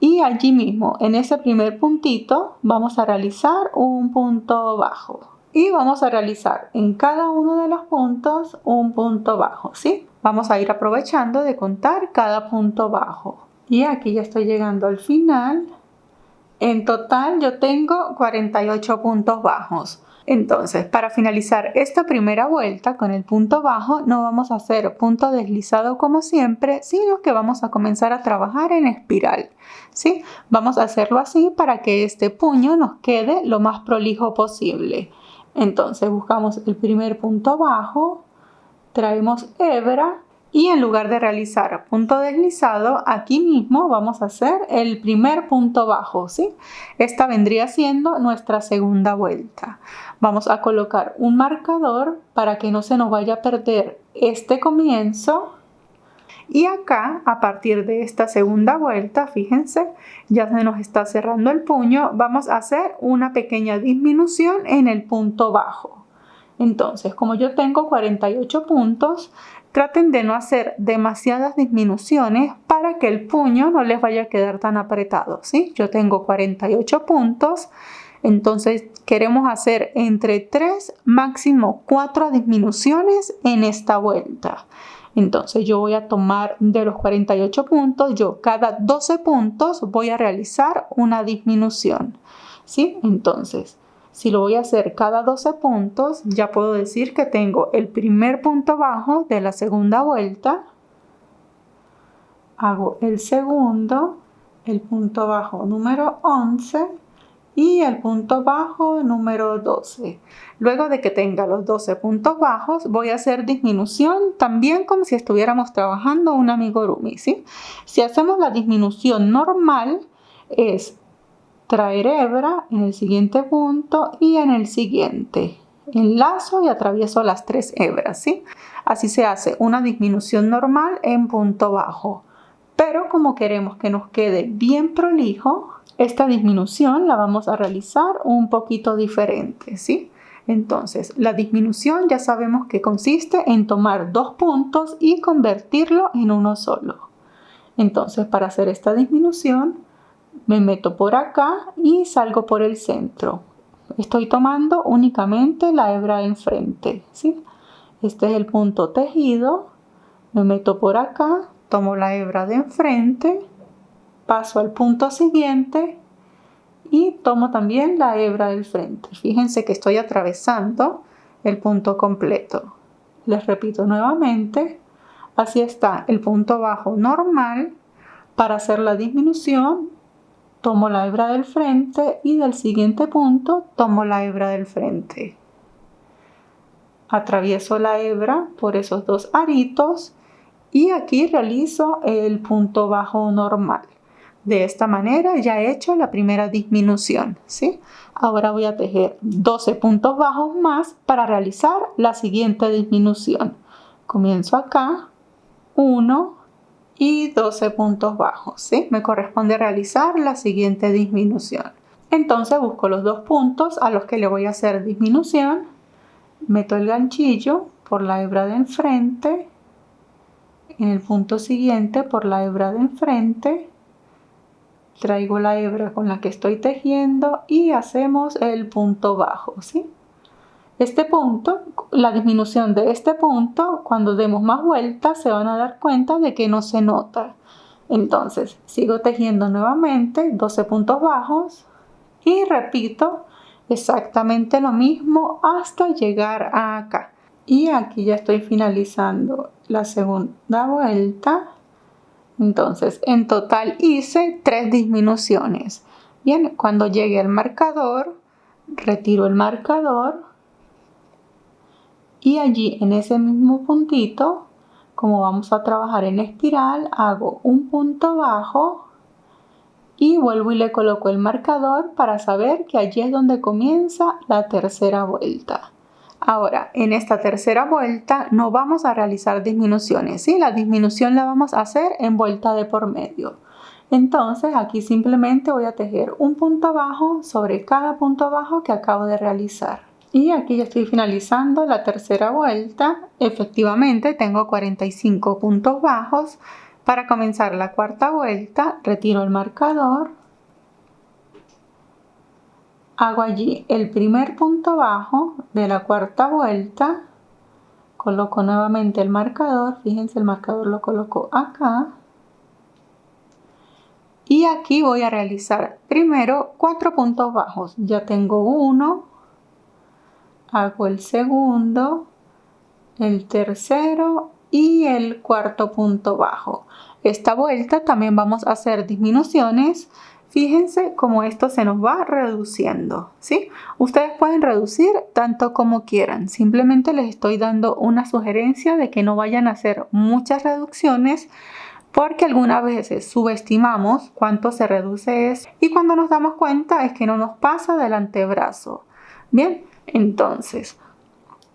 y allí mismo, en ese primer puntito, vamos a realizar un punto bajo. Y vamos a realizar en cada uno de los puntos un punto bajo, ¿sí? Vamos a ir aprovechando de contar cada punto bajo. Y aquí ya estoy llegando al final. En total yo tengo 48 puntos bajos. Entonces, para finalizar esta primera vuelta con el punto bajo, no vamos a hacer punto deslizado como siempre, sino que vamos a comenzar a trabajar en espiral, ¿sí? Vamos a hacerlo así para que este puño nos quede lo más prolijo posible. Entonces, buscamos el primer punto bajo, traemos hebra y en lugar de realizar punto deslizado, aquí mismo vamos a hacer el primer punto bajo, ¿sí? Esta vendría siendo nuestra segunda vuelta. Vamos a colocar un marcador para que no se nos vaya a perder este comienzo. Y acá, a partir de esta segunda vuelta, fíjense, ya se nos está cerrando el puño, vamos a hacer una pequeña disminución en el punto bajo. Entonces, como yo tengo 48 puntos, traten de no hacer demasiadas disminuciones para que el puño no les vaya a quedar tan apretado, ¿sí? Yo tengo 48 puntos, entonces queremos hacer entre 3, máximo 4 disminuciones en esta vuelta. Entonces yo voy a tomar de los 48 puntos, yo cada 12 puntos voy a realizar una disminución, ¿sí? Entonces, si lo voy a hacer cada 12 puntos, ya puedo decir que tengo el primer punto bajo de la segunda vuelta, hago el segundo, el punto bajo número 11 y el punto bajo número 12. Luego de que tenga los 12 puntos bajos, voy a hacer disminución también como si estuviéramos trabajando un amigurumi, ¿sí? Si hacemos la disminución normal, es traer hebra en el siguiente punto y en el siguiente. Enlazo y atravieso las 3 hebras, ¿sí? Así se hace una disminución normal en punto bajo. Pero como queremos que nos quede bien prolijo, esta disminución la vamos a realizar un poquito diferente, ¿sí? Entonces, la disminución ya sabemos que consiste en tomar 2 puntos y convertirlo en uno solo. Entonces, para hacer esta disminución, me meto por acá y salgo por el centro. Estoy tomando únicamente la hebra de enfrente, ¿sí? Este es el punto tejido. Me meto por acá, tomo la hebra de enfrente, paso al punto siguiente y tomo también la hebra del frente. Fíjense que estoy atravesando el punto completo. Les repito nuevamente, así está el punto bajo normal. Para hacer la disminución, tomo la hebra del frente y del siguiente punto tomo la hebra del frente. Atravieso la hebra por esos 2 aritos y aquí realizo el punto bajo normal. De esta manera ya he hecho la primera disminución, ¿sí? Ahora voy a tejer 12 puntos bajos más para realizar la siguiente disminución. Comienzo acá, 1 y 12 puntos bajos, ¿sí? Me corresponde realizar la siguiente disminución. Entonces busco los 2 puntos a los que le voy a hacer disminución, meto el ganchillo por la hebra de enfrente, en el punto siguiente por la hebra de enfrente, traigo la hebra con la que estoy tejiendo y hacemos el punto bajo, ¿sí? Este punto, la disminución de este punto, cuando demos más vueltas se van a dar cuenta de que no se nota. Entonces sigo tejiendo nuevamente 12 puntos bajos y repito exactamente lo mismo hasta llegar a acá. Y aquí ya estoy finalizando la segunda vuelta. Entonces, en total hice 3 disminuciones. Bien, cuando llegue al marcador, retiro el marcador y allí en ese mismo puntito, como vamos a trabajar en espiral, hago un punto bajo y vuelvo y le coloco el marcador para saber que allí es donde comienza la tercera vuelta. Ahora, en esta tercera vuelta no vamos a realizar disminuciones, ¿sí? La disminución la vamos a hacer en vuelta de por medio. Entonces, aquí simplemente voy a tejer un punto bajo sobre cada punto bajo que acabo de realizar. Y aquí ya estoy finalizando la tercera vuelta. Efectivamente, tengo 45 puntos bajos. Para comenzar la cuarta vuelta, retiro el marcador. Hago allí el primer punto bajo de la cuarta vuelta, coloco nuevamente el marcador, fíjense el marcador lo coloco acá y aquí voy a realizar primero 4 puntos bajos. Ya tengo uno, hago el segundo, el tercero y el cuarto punto bajo. Esta vuelta también vamos a hacer disminuciones. Fíjense cómo esto se nos va reduciendo, ¿sí? Ustedes pueden reducir tanto como quieran. Simplemente les estoy dando una sugerencia de que no vayan a hacer muchas reducciones porque algunas veces subestimamos cuánto se reduce eso y cuando nos damos cuenta es que no nos pasa del antebrazo. Bien, entonces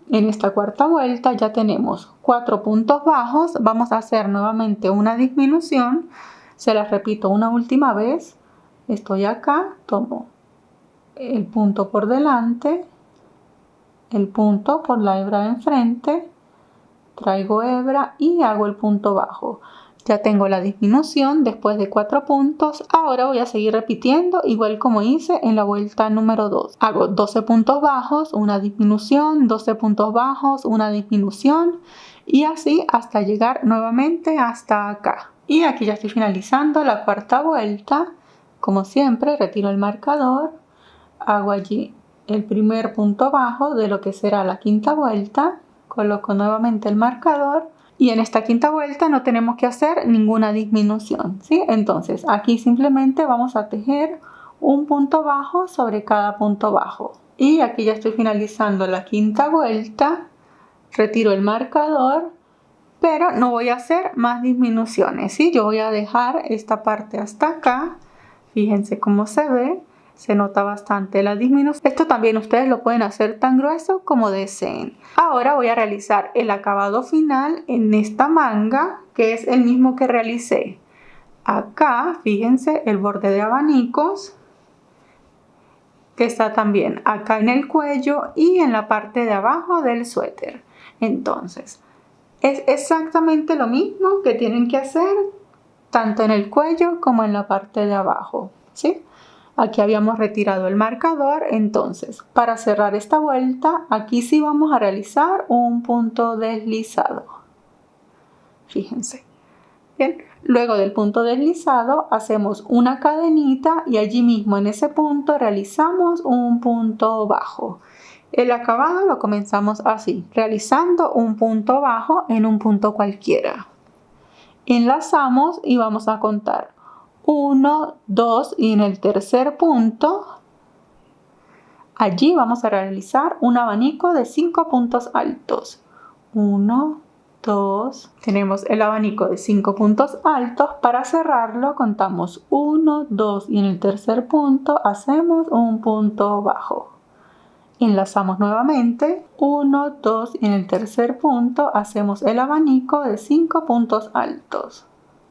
en esta cuarta vuelta ya tenemos 4 puntos bajos. Vamos a hacer nuevamente una disminución. Se las repito una última vez. Estoy acá, tomo el punto por delante, el punto por la hebra de enfrente, traigo hebra y hago el punto bajo. Ya tengo la disminución después de 4 puntos. Ahora voy a seguir repitiendo igual como hice en la vuelta número 2. Hago 12 puntos bajos, una disminución, 12 puntos bajos, una disminución y así hasta llegar nuevamente hasta acá. Y aquí ya estoy finalizando la cuarta vuelta. Como siempre, retiro el marcador, hago allí el primer punto bajo de lo que será la quinta vuelta, coloco nuevamente el marcador y en esta quinta vuelta no tenemos que hacer ninguna disminución, ¿sí? Entonces aquí simplemente vamos a tejer un punto bajo sobre cada punto bajo. Y aquí ya estoy finalizando la quinta vuelta, retiro el marcador, pero no voy a hacer más disminuciones, ¿sí? Yo voy a dejar esta parte hasta acá. Fíjense cómo se ve, se nota bastante la disminución. Esto también ustedes lo pueden hacer tan grueso como deseen. Ahora voy a realizar el acabado final en esta manga, que es el mismo que realicé acá. Fíjense el borde de abanicos, que está también acá en el cuello y en la parte de abajo del suéter. Entonces, es exactamente lo mismo que tienen que hacer tanto en el cuello como en la parte de abajo, ¿sí? Aquí habíamos retirado el marcador, entonces para cerrar esta vuelta, aquí sí vamos a realizar un punto deslizado. Fíjense. Bien, luego del punto deslizado hacemos una cadenita y allí mismo en ese punto realizamos un punto bajo. El acabado lo comenzamos así, realizando un punto bajo en un punto cualquiera. Enlazamos y vamos a contar 1, 2 y en el tercer punto, allí vamos a realizar un abanico de 5 puntos altos. 1, 2, tenemos el abanico de 5 puntos altos. Para cerrarlo contamos 1, 2 y en el tercer punto hacemos un punto bajo. Enlazamos nuevamente, 1, 2 y en el tercer punto hacemos el abanico de 5 puntos altos.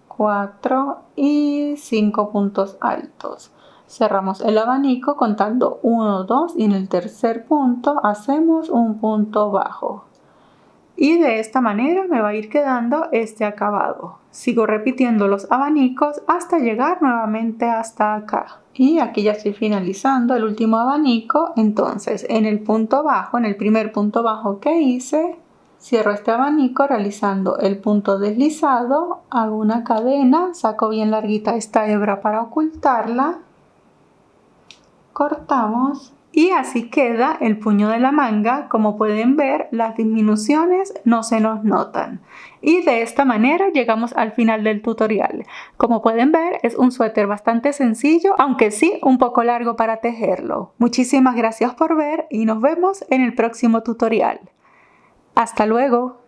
4 y 5 puntos altos. Cerramos el abanico contando 1, 2 y en el tercer punto hacemos un punto bajo. Y de esta manera me va a ir quedando este acabado. Sigo repitiendo los abanicos hasta llegar nuevamente hasta acá. Y aquí ya estoy finalizando el último abanico. Entonces en el punto bajo, en el primer punto bajo que hice, cierro este abanico realizando el punto deslizado, hago una cadena, saco bien larguita esta hebra para ocultarla, cortamos y así queda el puño de la manga. Como pueden ver, las disminuciones no se nos notan. Y de esta manera llegamos al final del tutorial. Como pueden ver, es un suéter bastante sencillo, aunque sí un poco largo para tejerlo. Muchísimas gracias por ver y nos vemos en el próximo tutorial. ¡Hasta luego!